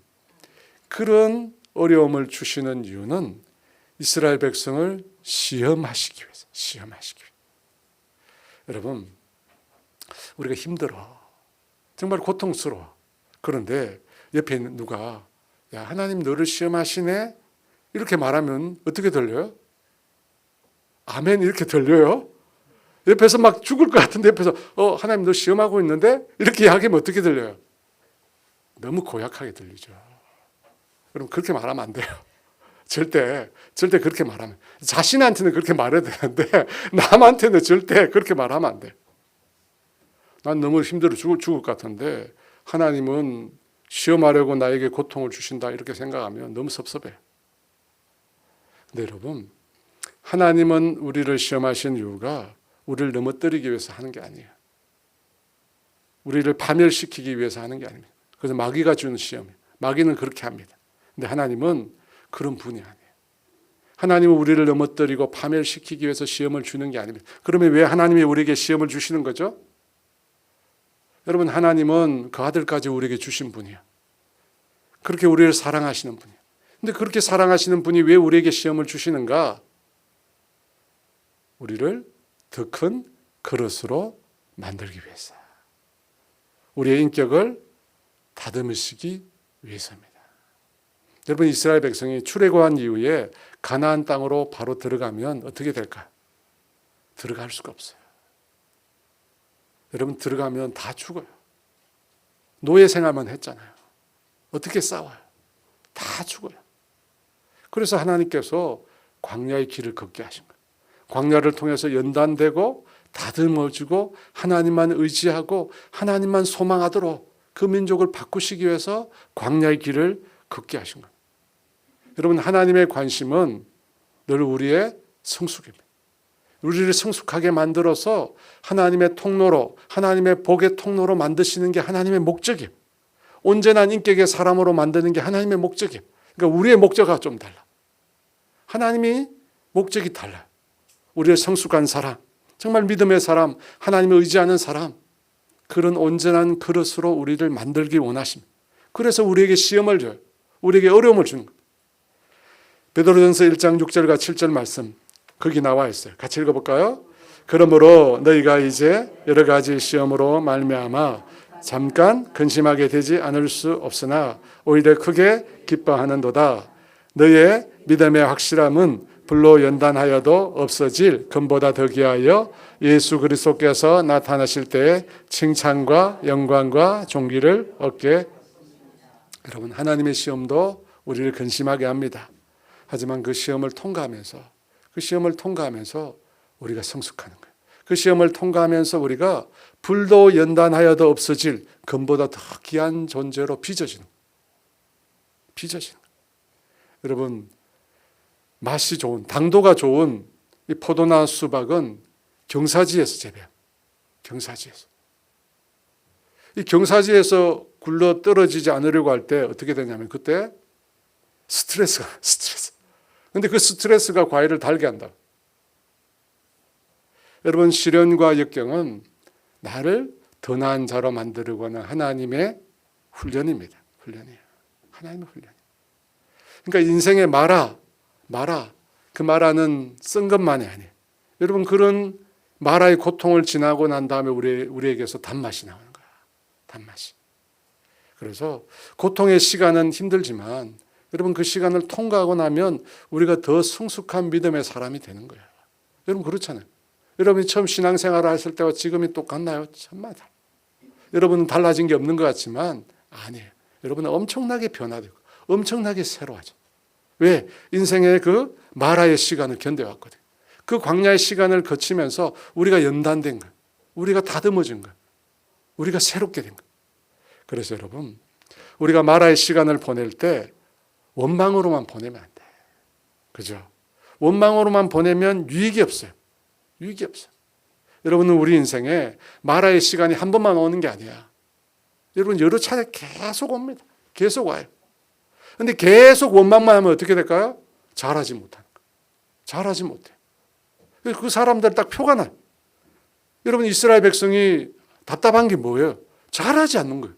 그런 어려움을 주시는 이유는 이스라엘 백성을 시험하시기 위해서. 여러분 우리가 힘들어. 정말 고통스러워. 그런데 옆에 있는 누가 야 하나님 너를 시험하시네 이렇게 말하면 어떻게 들려요? 아멘 이렇게 들려요? 옆에서 막 죽을 것 같은데 옆에서 하나님 너 시험하고 있는데 이렇게 이야기하면 어떻게 들려요? 너무 고약하게 들리죠. 그럼 그렇게 말하면 안 돼요. 절대 그렇게 말하면 자신한테는 그렇게 말해야 되는데 남한테는 절대 그렇게 말하면 안 돼요. 난 너무 힘들어 죽을 것 같은데 하나님은 시험하려고 나에게 고통을 주신다 이렇게 생각하면 너무 섭섭해요. 근데 여러분 하나님은 우리를 시험하신 이유가 우리를 넘어뜨리기 위해서 하는 게 아니에요. 우리를 파멸시키기 위해서 하는 게 아닙니다. 그래서 마귀가 주는 시험이에요. 마귀는 그렇게 합니다. 근데 하나님은 그런 분이 아니에요. 하나님은 우리를 넘어뜨리고 파멸시키기 위해서 시험을 주는 게 아닙니다. 그러면 왜 하나님이 우리에게 시험을 주시는 거죠? 여러분 하나님은 그 아들까지 우리에게 주신 분이에요. 그렇게 우리를 사랑하시는 분이에요. 근데 그렇게 사랑하시는 분이 왜 우리에게 시험을 주시는가? 우리를 더 큰 그릇으로 만들기 위해서. 우리의 인격을 다듬으시기 위해서입니다. 여러분 이스라엘 백성이 출애굽한 이후에 가나안 땅으로 바로 들어가면 어떻게 될까요? 들어갈 수가 없어요. 여러분 들어가면 다 죽어요. 노예 생활만 했잖아요. 어떻게 싸워요? 다 죽어요. 그래서 하나님께서 광야의 길을 걷게 하신 거예요. 광야를 통해서 연단되고 다듬어지고 하나님만 의지하고 하나님만 소망하도록 그 민족을 바꾸시기 위해서 광야의 길을 걷게 하신 거예요. 여러분 하나님의 관심은 늘 우리의 성숙입니다. 우리를 성숙하게 만들어서 하나님의 통로로 하나님의 복의 통로로 만드시는 게 하나님의 목적이에요. 온전한 인격의 사람으로 만드는 게 하나님의 목적이에요. 그러니까 우리의 목적과 좀 달라. 하나님이 목적이 달라요. 우리의 성숙한 사람, 정말 믿음의 사람, 하나님을 의지하는 사람, 그런 온전한 그릇으로 우리를 만들기 원하십니다. 그래서 우리에게 시험을 줘요. 우리에게 어려움을 주는 거예요. 베드로전서 1장 6절과 7절 말씀 거기 나와 있어요. 같이 읽어볼까요? 그러므로 너희가 이제 여러 가지 시험으로 말미암아 잠깐 근심하게 되지 않을 수 없으나 오히려 크게 기뻐하는도다. 너희의 믿음의 확실함은 불로 연단하여도 없어질 금보다 더 귀하여 예수 그리스도께서 나타나실 때에 칭찬과 영광과 존귀를 얻게. 여러분 하나님의 시험도 우리를 근심하게 합니다. 하지만 그 시험을 통과하면서 우리가 성숙하는 거예요. 그 시험을 통과하면서 우리가 불도 연단하여도 없어질 금보다 더 귀한 존재로 빚어지는 거예요. 여러분 맛이 좋은, 당도가 좋은 이 포도나 수박은 경사지에서 재배합니다. 경사지에서. 이 경사지에서 굴러 떨어지지 않으려고 할 때 어떻게 되냐면 그때 스트레스. 근데 그 스트레스가 과일을 달게 한다. 여러분, 시련과 역경은 나를 더 나은 자로 만들려고 하는 하나님의 훈련입니다. 훈련이에요. 하나님의 훈련. 그러니까 인생의 마라, 그 마라는 쓴 것만이 아니에요. 여러분, 그런 마라의 고통을 지나고 난 다음에 우리에게서 단맛이 나오는 거야. 단맛이. 그래서 고통의 시간은 힘들지만 여러분, 그 시간을 통과하고 나면 우리가 더 성숙한 믿음의 사람이 되는 거예요. 여러분, 그렇잖아요. 여러분이 처음 신앙생활을 했을 때와 지금이 똑같나요? 정말 여러분은 달라진 게 없는 것 같지만 아니에요. 여러분은 엄청나게 변화되고 엄청나게 새로워져. 왜? 인생의 그 마라의 시간을 견뎌왔거든요. 그 광야의 시간을 거치면서 우리가 연단된 거예요. 우리가 다듬어진 거예요. 우리가 새롭게 된 거예요. 그래서 여러분, 우리가 마라의 시간을 보낼 때 원망으로만 보내면 안 돼. 그죠? 원망으로만 보내면 유익이 없어요. 유익이 없어요. 여러분은 우리 인생에 마라의 시간이 한 번만 오는 게 아니야. 여러분, 여러 차례 계속 옵니다. 계속 와요. 근데 계속 원망만 하면 어떻게 될까요? 잘하지 못하는 거예요. 잘하지 못해. 그 사람들 딱 표가 나요. 여러분, 이스라엘 백성이 답답한 게 뭐예요? 잘하지 않는 거예요.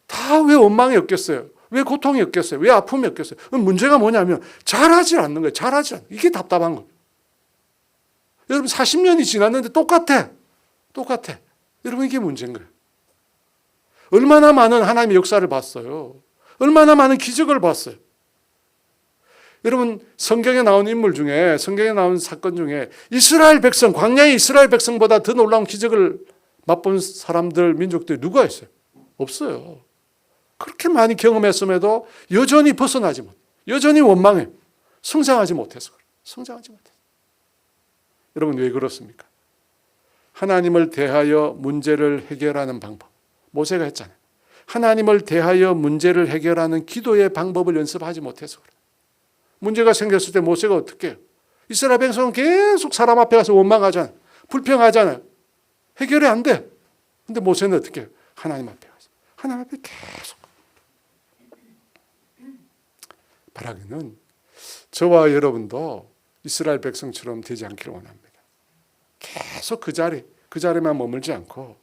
다 왜 원망이 엮였어요? 왜 고통이 엮였어요? 왜 아픔이 엮였어요? 문제가 뭐냐면 잘하지 않는 거예요. 잘하지 않는 거예요. 이게 답답한 거예요. 여러분, 40년이 지났는데 똑같아. 여러분, 이게 문제인 거예요. 얼마나 많은 하나님의 역사를 봤어요. 얼마나 많은 기적을 봤어요. 여러분, 성경에 나온 인물 중에, 성경에 나온 사건 중에 이스라엘 백성, 광야의 이스라엘 백성보다 더 놀라운 기적을 맛본 사람들, 민족들이 누가 있어요? 없어요. 그렇게 많이 경험했음에도 여전히 벗어나지 못해. 여전히 원망해. 성장하지 못해서 그래요. 성장하지 못해서. 여러분, 왜 그렇습니까? 하나님을 대하여 문제를 해결하는 방법. 모세가 했잖아요. 하나님을 대하여 문제를 해결하는 기도의 방법을 연습하지 못해서 그래요. 문제가 생겼을 때 모세가 어떻게 해요? 이스라엘 백성은 계속 사람 앞에 가서 원망하잖아요. 불평하잖아요. 해결이 안 돼. 근데 모세는 어떻게 해요? 하나님 앞에 가서. 하나님 앞에 계속. 바라기는 저와 여러분도 이스라엘 백성처럼 되지 않기를 원합니다. 계속 그 자리만 머물지 않고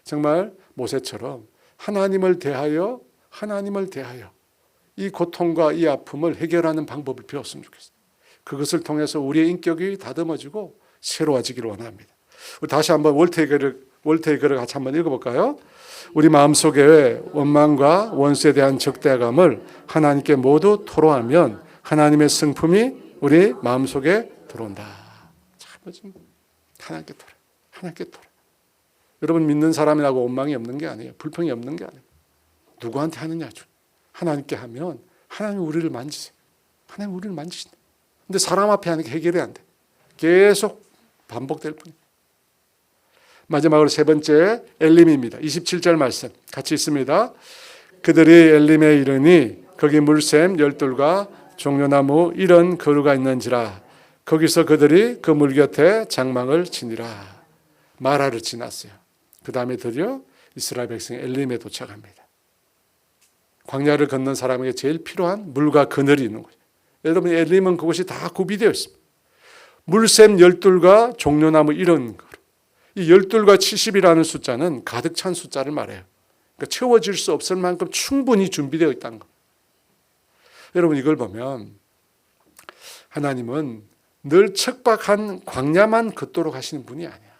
정말 모세처럼 하나님을 대하여 이 고통과 이 아픔을 해결하는 방법을 배웠으면 좋겠어요. 그것을 통해서 우리의 인격이 다듬어지고 새로워지기를 원합니다. 우리 다시 한번 월트의 글을 같이 한번 읽어볼까요? 우리 마음속에 원망과 원수에 대한 적대감을 하나님께 모두 토로하면 하나님의 성품이 우리 마음속에 들어온다. 참, 하나님께 토로. 여러분, 믿는 사람이라고 원망이 없는 게 아니에요. 불평이 없는 게 아니에요. 누구한테 하느냐? 하나님께 하면 하나님이 우리를 만지세요. 하나님이 우리를 만지신다. 근데 사람 앞에 하는 게 해결이 안 돼. 계속 반복될 뿐이에요. 마지막으로 세 번째, 엘림입니다. 27절 말씀 같이 있습니다. 그들이 엘림에 이르니 거기 물샘 열둘과 종려나무 이런 거루가 있는지라. 거기서 그들이 그 물 곁에 장막을 치니라. 마라를 지났어요. 그 다음에 드디어 이스라엘 백성이 엘림에 도착합니다. 광야를 걷는 사람에게 제일 필요한 물과 그늘이 있는 거죠. 여러분, 엘림은 그곳이 다 구비되어 있습니다. 물샘 열둘과 종려나무 이런 거루. 이 열둘과 70이라는 숫자는 가득 찬 숫자를 말해요. 그러니까 채워질 수 없을 만큼 충분히 준비되어 있다는 것. 여러분, 이걸 보면 하나님은 늘 척박한 광야만 걷도록 하시는 분이 아니야.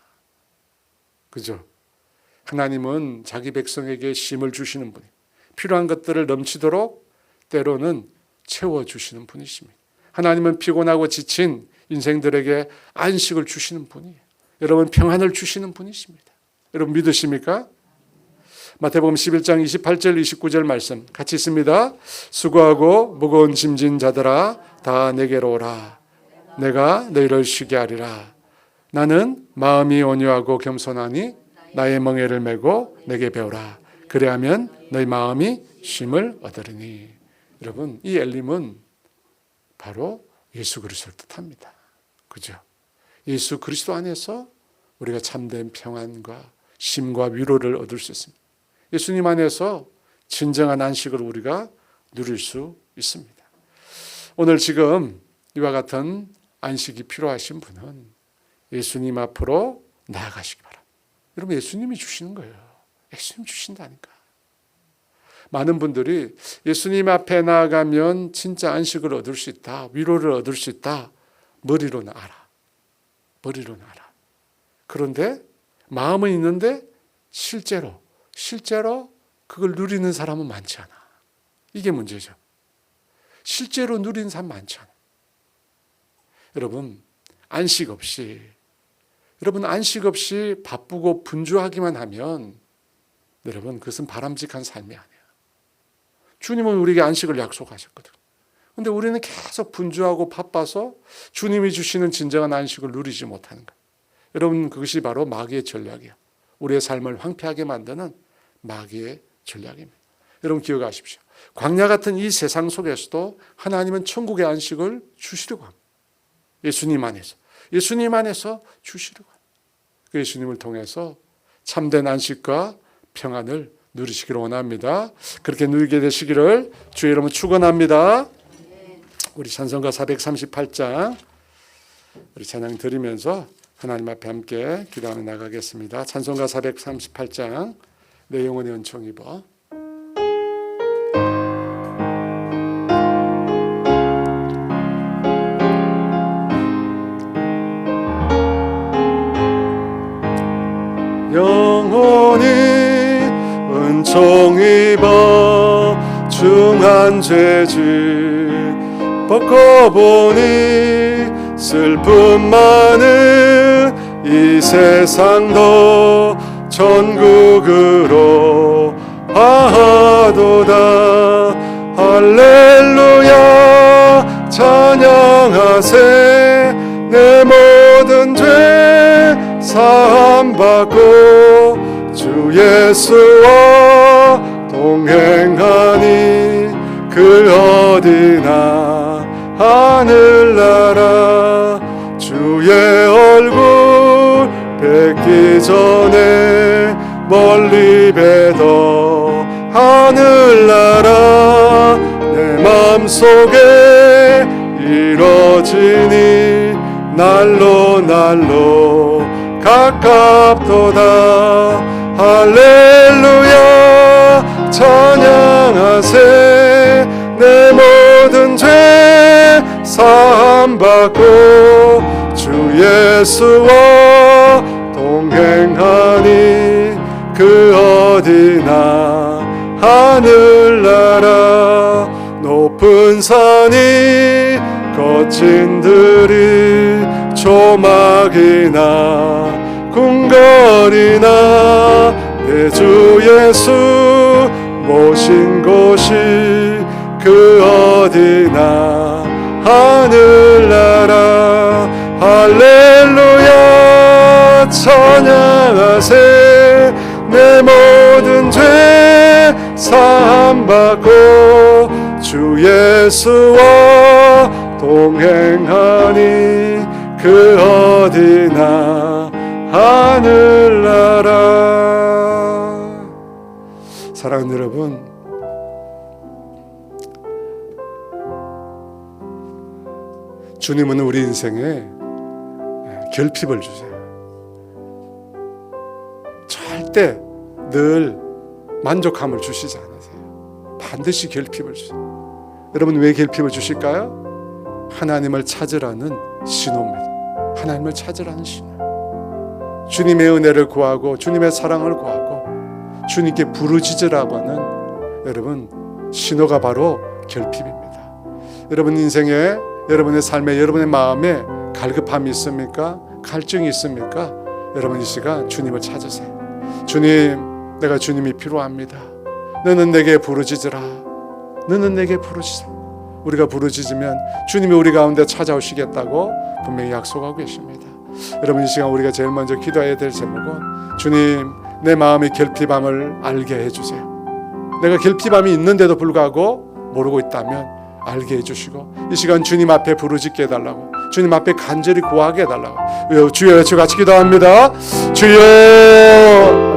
그죠? 하나님은 자기 백성에게 쉼을 주시는 분이에요. 필요한 것들을 넘치도록 때로는 채워주시는 분이십니다. 하나님은 피곤하고 지친 인생들에게 안식을 주시는 분이에요. 여러분, 평안을 주시는 분이십니다. 여러분, 믿으십니까? 마태복음 11장 28절 29절 말씀 같이 있습니다. 수고하고 무거운 짐진 자들아 다 내게로 오라. 내가 너희를 쉬게 하리라. 나는 마음이 온유하고 겸손하니 나의 멍에를 메고 내게 배우라. 그래야면 너희 마음이 쉼을 얻으리니. 여러분, 이 엘림은 바로 예수 그리스도를 뜻합니다. 그죠? 예수 그리스도 안에서 우리가 참된 평안과 쉼과 위로를 얻을 수 있습니다. 예수님 안에서 진정한 안식을 우리가 누릴 수 있습니다. 오늘 지금 이와 같은 안식이 필요하신 분은 예수님 앞으로 나아가시기 바랍니다. 여러분, 예수님이 주시는 거예요. 예수님 주신다니까. 많은 분들이 예수님 앞에 나아가면 진짜 안식을 얻을 수 있다, 위로를 얻을 수 있다, 머리로는 알아. 머리로는 알아. 그런데 마음은 있는데 실제로 그걸 누리는 사람은 많지 않아. 이게 문제죠. 실제로 누리는 사람 많지 않아. 여러분, 안식 없이 바쁘고 분주하기만 하면 여러분, 그것은 바람직한 삶이 아니야. 주님은 우리에게 안식을 약속하셨거든. 그런데 우리는 계속 분주하고 바빠서 주님이 주시는 진정한 안식을 누리지 못하는 거야. 여러분, 그것이 바로 마귀의 전략이야. 우리의 삶을 황폐하게 만드는 마귀의 전략입니다. 여러분, 기억하십시오. 광야 같은 이 세상 속에서도 하나님은 천국의 안식을 주시려고 합니다. 예수님 안에서 주시려고 합니다. 그 예수님을 통해서 참된 안식과 평안을 누리시기를 원합니다. 그렇게 누리게 되시기를 주의 이름으로 축원합니다. 우리 찬송가 438장 우리 찬양 드리면서 하나님 앞에 함께 기도하며 나가겠습니다. 찬송가 438장 내 영혼의 은총 입어. 영혼이 은총 입어 중한 죄질 벗고 보니 슬픔 많은 이 세상도 천국으로 하도다. 할렐루야 찬양하세. 내 모든 죄 사함받고 주 예수와 동행하니 그 어디나 하늘나라 주의 얼굴 뵙기 전에 멀리 뵈도 하늘나라 내 맘속에 이뤄지니 날로 가깝도다. 할렐루야 찬양하세. 내 모든 죄 사함받고 주 예수와 동행하니 그 어디나 하늘나라 높은 산이 거친 들이 조막이나 궁궐이나 내 주 예수 모신 곳이 그 어디나 하늘나라. 할렐루야 찬양하세. 내 모든 죄 사함받고 주 예수와 동행하니 그 어디나 하늘나라. 사랑하는 여러분, 주님은 우리 인생에 결핍을 주세요. 절대 늘 만족함을 주시지 않으세요. 반드시 결핍을 주세요. 여러분, 왜 결핍을 주실까요? 하나님을 찾으라는 신호입니다. 하나님을 찾으라는 신호. 주님의 은혜를 구하고 주님의 사랑을 구하고 주님께 부르짖으라고 하는 여러분 신호가 바로 결핍입니다. 여러분 인생에, 여러분의 삶에, 여러분의 마음에 갈급함이 있습니까? 갈증이 있습니까? 여러분 이 시간 주님을 찾으세요. 주님, 내가 주님이 필요합니다. 너는 내게 부르짖으라. 너는 내게 부르짖으라. 우리가 부르짖으면 주님이 우리 가운데 찾아오시겠다고 분명히 약속하고 계십니다. 여러분 이 시간 우리가 제일 먼저 기도해야 될 제목은 주님, 내 마음의 결핍함을 알게 해주세요. 내가 결핍함이 있는데도 불구하고 모르고 있다면 알게 해주시고 이 시간 주님 앞에 부르짖게 해달라고, 주님 앞에 간절히 구하게 해달라고 주여 외쳐 같이 기도합니다. 주여.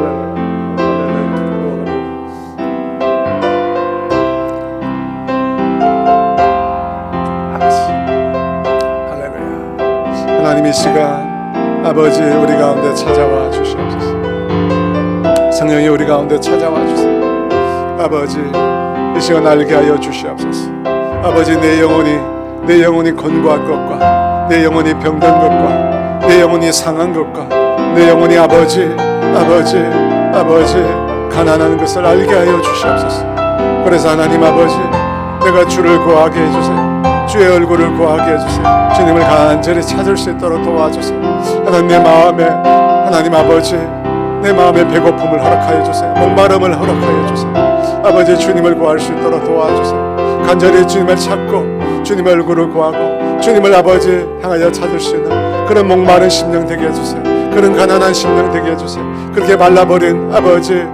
하나님 이 시간 아버지 우리 가운데 찾아와 주시옵소서. 성령이 우리 가운데 찾아와 주세요. 아버지 이 시간 알게 하여 주시옵소서. 아버지 내 영혼이 권고할 것과 내 영혼이 병든 것과 내 영혼이 상한 것과 내 영혼이 아버지 가난한 것을 알게 하여 주시옵소서. 그래서 하나님 아버지 내가 주를 구하게 해주세요. 주의 얼굴을 구하게 해주세요. 주님을 간절히 찾을 수 있도록 도와주세요. 하나님 하나님 아버지 내 마음의 배고픔을 허락하여 주세요. 목마름을 허락하여 주세요. 아버지 주님을 구할 수 있도록 도와주세요. 간절히 주님을 찾고 주님의 얼굴을 구하고 주님을 아버지 향하여 찾을 수 있는 그런 목마른 심령 되게 해주세요. 그런 가난한 심령 되게 해주세요. 그렇게 말라버린 아버지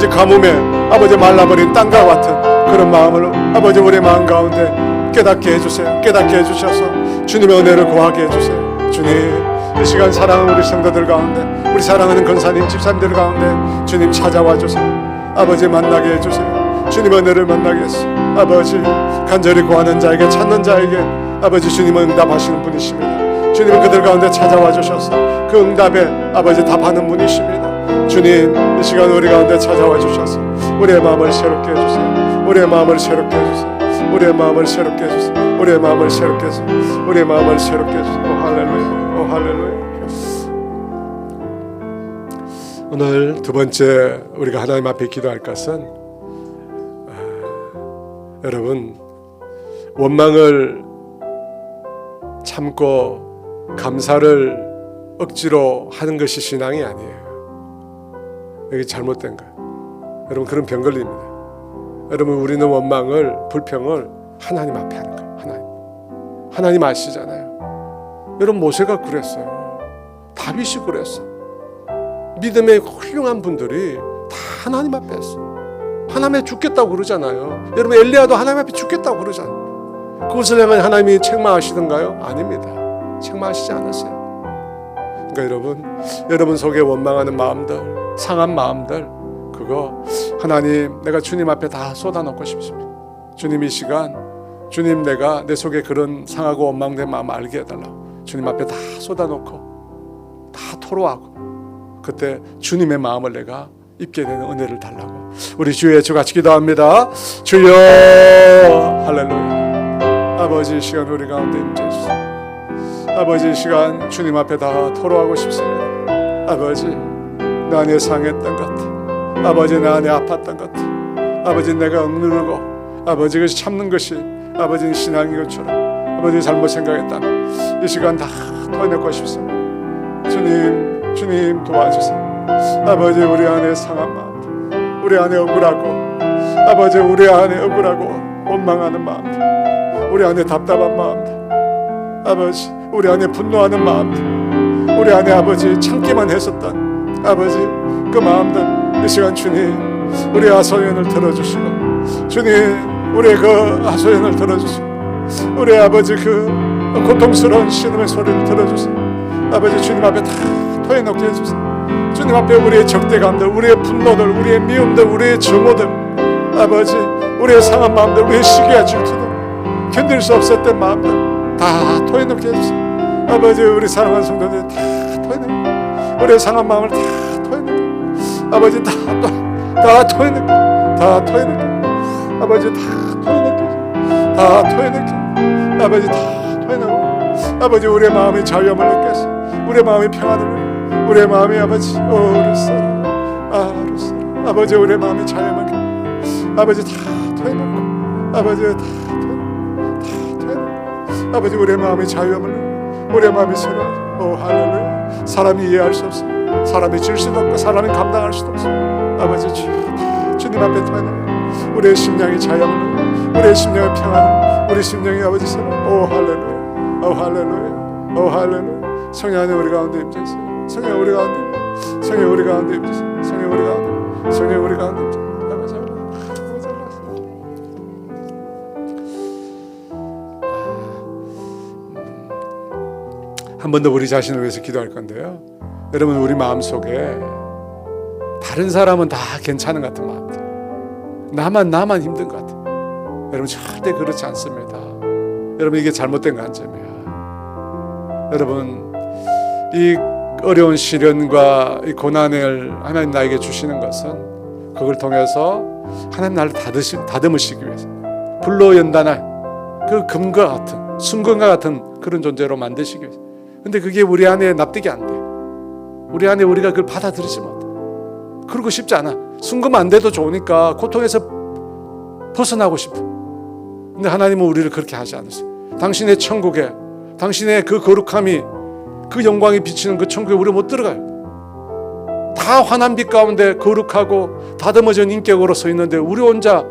가뭄에 말라버린 땅과 같은 그런 마음을 아버지 우리 마음 가운데 깨닫게 해주세요. 깨닫게 해주셔서 주님의 은혜를 구하게 해주세요. 주님 이 시간 사랑하는 우리 성도들 가운데 우리 사랑하는 권사님 집사님들 가운데 주님 찾아와 주세요. 아버지 만나게 해주세요. 주님의 은혜를 만나게 해주세요. 아버지 간절히 구하는 자에게 찾는 자에게 아버지 주님은 응답하시는 분이십니다. 주님은 그들 가운데 찾아와 주셔서 그 응답에 아버지 답하는 분이십니다. 주님 이 시간 우리 가운데 찾아와 주셔서 우리의 마음을 새롭게 해주세요. 우리의 마음을 새롭게 해주세요. 우리의 마음을 새롭게 해주세요. 우리의 마음을 새롭게 해주세요. 우리의 마음을 새롭게 해주세요. 오 할렐루야. 오 할렐루야. 오늘 두 번째 우리가 하나님 앞에 기도할 것은 여러분 원망을 참고 감사를 억지로 하는 것이 신앙이 아니에요. 이게 잘못된 거예요. 여러분 그런 병 걸립니다. 여러분 우리는 원망을 불평을 하나님 앞에 하는 거예요. 하나님 아시잖아요. 여러분 모세가 그랬어요. 다윗이 그랬어. 믿음의 훌륭한 분들이 다 하나님 앞에 했어. 하나님 앞에 죽겠다고 그러잖아요. 여러분 엘리야도 하나님 앞에 죽겠다고 그러잖아요. 그것을 향해 하나님이 책망하시던가요? 아닙니다. 책망하시지 않으세요. 그러니까 여러분 속에 원망하는 마음들, 상한 마음들, 그거 하나님 내가 주님 앞에 다 쏟아놓고 싶습니다. 주님 이 시간 주님 내가 내 속에 그런 상하고 원망된 마음 알게 해달라고 주님 앞에 다 쏟아놓고 다 토로하고 그때 주님의 마음을 내가 입게 되는 은혜를 달라고 우리 주 예수 같이 기도합니다. 주여 할렐루야. 아버지 이 시간 우리 가운데 임재 주세요. 아버지 이 시간 주님 앞에 다 토로하고 싶습니다. 아버지 나 안에 상했던 것 같아. 아버지 나 안에 아팠던 것 같아. 아버지 내가 억누르고 아버지 그것이 참는 것이 아버지는 신앙인 것처럼 아버지 잘못 생각했다면 이 시간 다 토해내고 싶습니다. 주님 도와주세요. 아버지 우리 안에 상한 마음, 우리 안에 억울하고 아버지 우리 안에 억울하고 원망하는 마음, 우리 안에 답답한 마음, 아버지 우리 안에 분노하는 마음, 우리 안에 아버지 참기만 했었던 아버지 그 마음들 이 시간 주님 우리 하소연을 들어주시고 주님 우리의 그 하소연을 들어주시고 우리 아버지 그 고통스러운 신음의 소리를 들어주세요. 아버지 주님 앞에 다 토해놓게 해주세요. 주님 앞에 우리의 적대감들, 우리의 분노들, 우리의 미움들, 우리의 증오들 아버지 우리의 상한 마음들, 우리의 시기와 질투들 견딜 수 없었던 마음들 다 토해놓게 해주세요. 아버지 우리 사랑하는 성도들 다 토해놓게 우리의 상한 마음을 다 토해놓게 아버지 다 토해놓게 다 토해놓게 아버지 다 토해놓게 아버지 다 토해놓고 아버지 우리의 마음의 자유함을 느껴서 우리의 마음의 평안을 우리의 마음의 아버지 아버지 우리의 마음의 자유함을 느껴 아버지 다 토해놓고 아버지 다 토해놓고 아버지 우리의 마음의 자유함을 우리의 마음의 새로운 할렐루야. 사람이 이해할 수 없어. 사람이 질 수도 없고 사람이 감당할 수도 없어. 아버지 주님 앞에 토해놓고 우리의 심령이 자유함을 우리의 심령의 평안을 우리 심령이 아버지 새로운 할렐루야. 할렐루야. 할렐루야. 성령 안에 우리 가운데 임재하세요. 성령 우리 가운데 임재하세요. 성령 우리 가운데 임재하세요. 성령 우리 가운데 성령 우리 가운데 임재하세요. 한 번 더 우리 자신을 위해서 기도할 건데요. 여러분 우리 마음속에 다른 사람은 다 괜찮은 것 같은 마음들 나만 힘든 것 같아. 여러분 절대 그렇지 않습니다. 여러분 이게 잘못된 관점이야. 여러분 이 어려운 시련과 이 고난을 하나님 나에게 주시는 것은 그걸 통해서 하나님 나를 다듬으시기 위해서 불로 연단할 그 금과 같은 순금과 같은 그런 존재로 만드시기 위해서. 근데 그게 우리 안에 납득이 안 돼. 우리 안에 우리가 그걸 받아들이지 못해. 그러고 싶지 않아. 순금 안 돼도 좋으니까 고통에서 벗어나고 싶어. 근데 하나님은 우리를 그렇게 하지 않으세요. 당신의 천국에, 당신의 그 거룩함이, 그 영광이 비치는 그 천국에 우리 못 들어가요. 다 환한 빛 가운데 거룩하고 다듬어진 인격으로 서 있는데 우리 혼자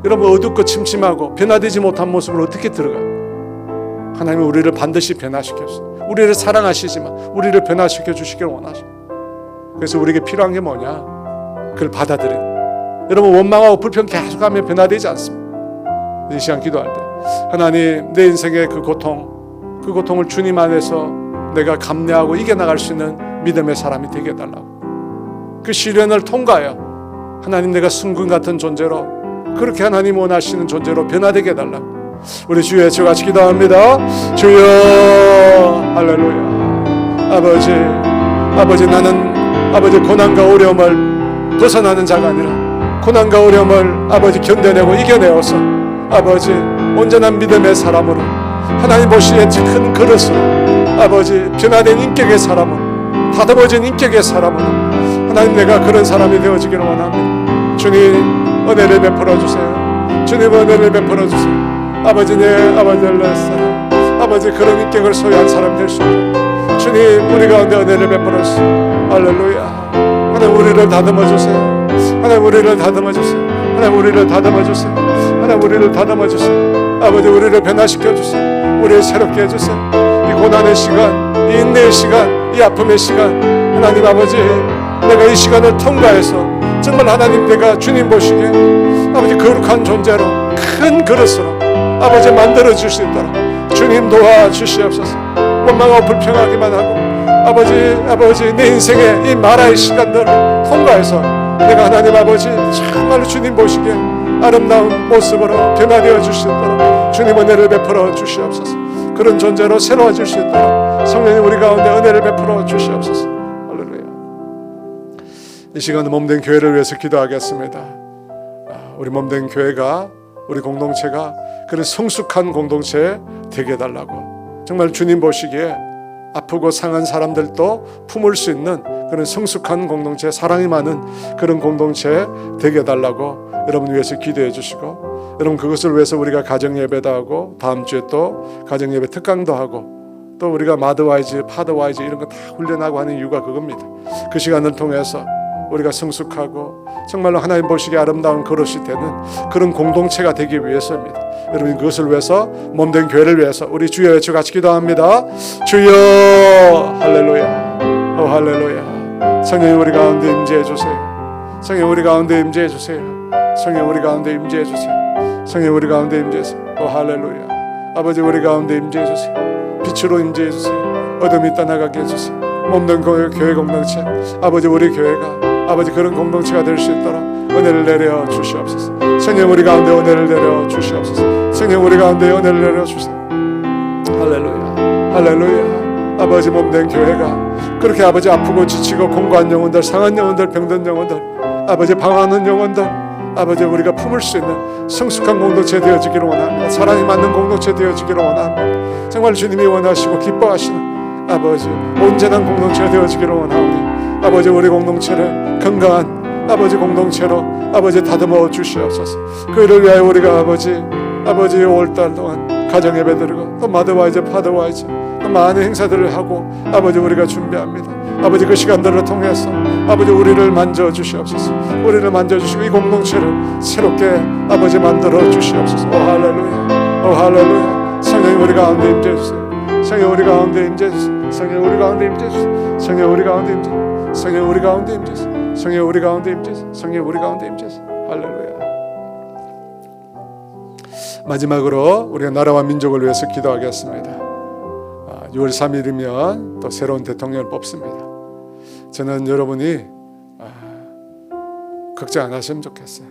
여러분 어둡고 침침하고 변화되지 못한 모습을 어떻게 들어가요? 하나님은 우리를 반드시 변화시켜 주세요. 우리를 사랑하시지만 우리를 변화시켜 주시기를 원하십니다. 그래서 우리에게 필요한 게 뭐냐? 그걸 받아들여요. 여러분 원망하고 불평 계속하면 변화되지 않습니다. 이 시간 기도할 때 하나님 내 인생의 그 고통을 주님 안에서 내가 감내하고 이겨나갈 수 있는 믿음의 사람이 되게 해달라고. 그 시련을 통과하여 하나님 내가 순금 같은 존재로 그렇게 하나님 원하시는 존재로 변화되게 해달라고. 우리 주여 같이 기도합니다. 주여 할렐루야. 아버지 나는 아버지 고난과 어려움을 벗어나는 자가 아니라 고난과 어려움을 아버지 견뎌내고 이겨내어서 아버지 온전한 믿음의 사람으로 하나님 보시기에 큰 그릇으로 아버지 변화된 인격의 사람으로 다듬어진 인격의 사람으로 하나님 내가 그런 사람이 되어지기를 원합니다. 주님 은혜를 베풀어 주세요. 주님 은혜를 베풀어 주세요. 아버지 내 아버지를 사랑 아버지 그런 인격을 소유한 사람 될 수 있도록 주님 우리 가운데 은혜를 베풀어 주세요. 할렐루야. 하나님 우리를 다듬어 주세요. 하나님 우리를 다듬어 주세요. 하나님 우리를 다듬어 주세요. 하나님 우리를 다듬어 주세요. 아버지 우리를 변화시켜 주세요. 우리를 새롭게 해주세요. 이 고난의 시간, 이 인내의 시간, 이 아픔의 시간 하나님 아버지 내가 이 시간을 통과해서 정말 하나님 내가 주님 보시기에 아버지 거룩한 존재로 큰 그릇으로 아버지 만들어 줄 수 있도록 주님 도와주시옵소서. 원망하고 불평하기만 하고 아버지 내 인생의 이 마라의 시간들을 통과해서 내가 하나님 아버지 정말로 주님 보시기에 아름다운 모습으로 변화되어 줄 수 있도록 주님 은혜를 베풀어 주시옵소서. 그런 존재로 새로워질 수 있도록 성령님 우리 가운데 은혜를 베풀어 주시옵소서. 할렐루야. 이 시간은 몸된 교회를 위해서 기도하겠습니다. 우리 몸된 교회가 우리 공동체가 그런 성숙한 공동체 되게 해달라고. 정말 주님 보시기에 아프고 상한 사람들도 품을 수 있는 그런 성숙한 공동체, 사랑이 많은 그런 공동체 되게 해달라고 여러분 위해서 기도해 주시고, 여러분 그것을 위해서 우리가 가정예배도 하고 다음 주에 또 가정예배 특강도 하고 또 우리가 마드와이즈, 파드와이즈 이런 거 다 훈련하고 하는 이유가 그겁니다. 그 시간을 통해서 우리가 성숙하고 정말로 하나님 보시기에 아름다운 그릇이 되는 그런 공동체가 되기 위해서입니다. 여러분 그것을 위해서 몸된 교회를 위해서 우리 주여 외쳐 같이 기도합니다. 주여 할렐루야. 할렐루야. 성령 우리 가운데 임재해 주세요. 성령 우리 가운데 임재해 주세요. 성령 우리 가운데 임재해 주세요. 성령 우리 가운데 임재해 주세요. 할렐루야. 아버지 우리 가운데 임재해 주세요. 빛으로 임재해 주세요. 어둠이 떠나가게 해주세요. 몸된 교회 공동체 아버지 우리 교회가 아버지 그런 공동체가 될 수 있도록 은혜를 내려 주시옵소서. 성령 우리 가운데 은혜를 내려 주시옵소서. 성령 우리 가운데 은혜를 내려 주세요. 할렐루야. 할렐루야. 아버지 몸된 교회가 그렇게 아버지 아프고 지치고 공고한 영혼들, 상한 영혼들, 병든 영혼들, 아버지 방황하는 영혼들 아버지 우리가 품을 수 있는 성숙한 공동체 되어지기를 원합니다. 사랑이 맞는 공동체 되어지기를 원합니다. 정말 주님이 원하시고 기뻐하시는 아버지 온전한 공동체가 되어지기를 원하오니 아버지 우리 공동체를 건강한 아버지 공동체로 아버지 다듬어 주시옵소서. 그를 위하여 우리가 아버지 5월달 동안 가정예배 드리고 또 마드와이즈, 파드와이즈 또 많은 행사들을 하고 아버지 우리가 준비합니다. 아버지 그 시간들을 통해서 아버지 우리를 만져 주시옵소서. 우리를 만져 주시고 이 공동체를 새롭게 아버지 만들어 주시옵소서. 오 할렐루야. 오 할렐루야. 성령이 우리 가운데 임재해 주세요. 성령 우리 가운데 임재해 주세요. 성령 우리 가운데 임재해 주세요. 성령 우리 가운데 임재해 주세요. 성령 우리 가운데 임재하소서. 성령 우리 가운데 임재하소서. 성령 우리 가운데 임재하소서. 할렐루야. 마지막으로 우리가 나라와 민족을 위해서 기도하겠습니다. 6월 3일이면 또 새로운 대통령을 뽑습니다. 저는 여러분이 걱정 안 하시면 좋겠어요.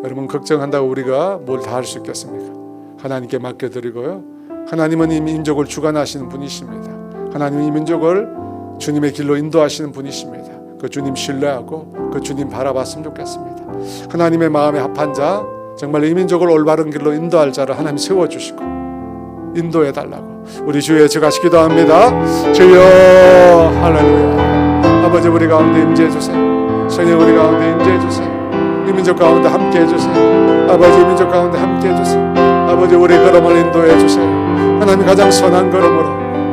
여러분 걱정한다고 우리가 뭘 다 할 수 있겠습니까? 하나님께 맡겨드리고요. 하나님은 이 민족을 주관하시는 분이십니다. 하나님이 이 민족을 주님의 길로 인도하시는 분이십니다. 그 주님 신뢰하고 그 주님 바라봤으면 좋겠습니다. 하나님의 마음에 합한 자, 정말 이 민족을 올바른 길로 인도할 자를 하나님 세워주시고 인도해달라고 우리 주에 제가시 기도합니다. 주여 할렐루야. 아버지 우리 가운데 임재해주세요. 성령 우리 가운데 임재해주세요. 이 민족 가운데 함께해주세요. 아버지 이 민족 가운데 함께해주세요. 아버지 우리 걸음을 인도해주세요. 하나님 가장 선한 걸음으로,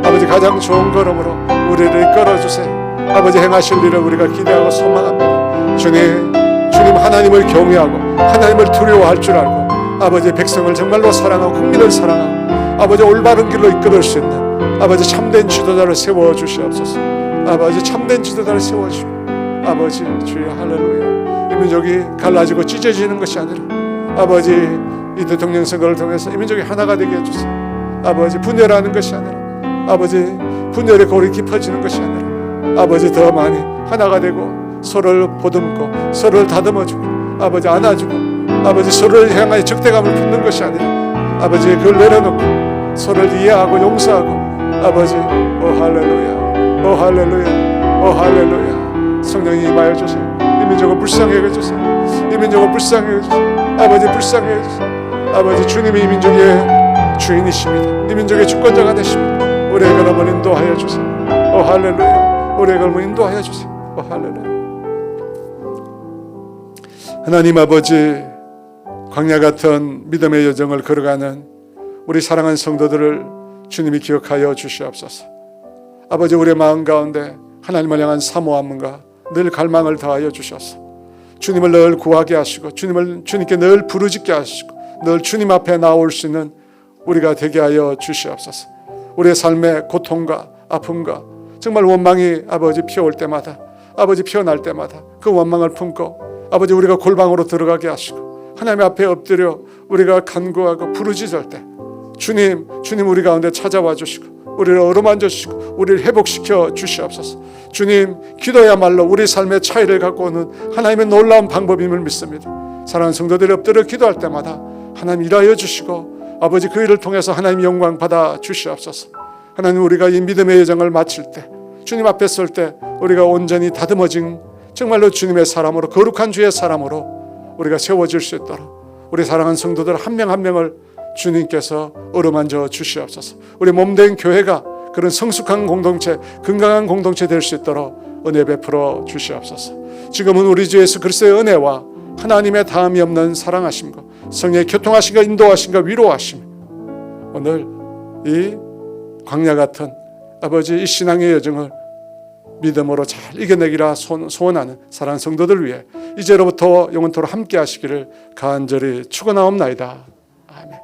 아버지 가장 좋은 걸음으로 우리를 이끌어주세요. 아버지 행하실 일을 우리가 기대하고 소망합니다. 주님 하나님을 경외하고 하나님을 두려워할 줄 알고 아버지 백성을 정말로 사랑하고 국민을 사랑하고 아버지 올바른 길로 이끌을 수 있는 아버지 참된 지도자를 세워주시옵소서. 아버지 참된 지도자를 세워주시고 아버지 주여 할렐루야. 이 민족이 갈라지고 찢어지는 것이 아니라 아버지 이 대통령 선거를 통해서 이 민족이 하나가 되게 해주세요. 아버지 분열하는 것이 아니라 아버지 분열의 골이 깊어지는 것이 아니라 아버지 더 많이 하나가 되고 서로를 보듬고 서로를 다듬어주고 아버지 안아주고 아버지 서로를 향하여 적대감을 품는 것이 아니라 아버지 그걸 내려놓고 서로를 이해하고 용서하고 아버지 오 할렐루야 오 할렐루야 오 할렐루야. 성령이 임하여 주세요. 이 민족을 불쌍히 여겨주세요. 이 민족을 불쌍히 여겨주세요. 아버지 불쌍히 여겨주세요. 아버지 주님이 이 민족의 주인이십니다. 이 민족의 주권자가 되십니다. 우리의 걸음을 인도하여 주세요. 오 할렐루야. 우리의 걸음을 인도하여 주세요. 오 할렐루야. 하나님 아버지 광야 같은 믿음의 여정을 걸어가는 우리 사랑하는 성도들을 주님이 기억하여 주시옵소서. 아버지 우리의 마음 가운데 하나님을 향한 사모함과 늘 갈망을 더하여 주셔서 주님을 늘 구하게 하시고 주님께 늘 부르짖게 하시고 늘 주님 앞에 나올 수 있는 우리가 되게 하여 주시옵소서. 우리의 삶의 고통과 아픔과 정말 원망이 아버지 피어올 때마다 아버지 피어날 때마다 그 원망을 품고 아버지 우리가 골방으로 들어가게 하시고 하나님 앞에 엎드려 우리가 간구하고 부르짖을 때 주님 우리 가운데 찾아와 주시고 우리를 어루만져 주시고 우리를 회복시켜 주시옵소서. 주님 기도야말로 우리 삶의 차이를 갖고 오는 하나님의 놀라운 방법임을 믿습니다. 사랑하는 성도들이 엎드려 기도할 때마다 하나님 일하여 주시고 아버지 그 일을 통해서 하나님 영광 받아 주시옵소서. 하나님 우리가 이 믿음의 여정을 마칠 때 주님 앞에 설 때 우리가 온전히 다듬어진 정말로 주님의 사람으로 거룩한 주의 사람으로 우리가 세워질 수 있도록 우리 사랑하는 성도들 한 명 한 명을 주님께서 어루만져 주시옵소서. 우리 몸된 교회가 그런 성숙한 공동체, 건강한 공동체 될 수 있도록 은혜 베풀어 주시옵소서. 지금은 우리 주 예수 그리스도의 은혜와 하나님의 다함이 없는 사랑하심과 성령의 교통하심과 인도하심과 위로하심 오늘 이 광야 같은 아버지 이 신앙의 여정을 믿음으로 잘 이겨내기라 소원하는 사랑하는 성도들 위해 이제로부터 영원토록 함께 하시기를 간절히 축원하옵나이다. 아멘.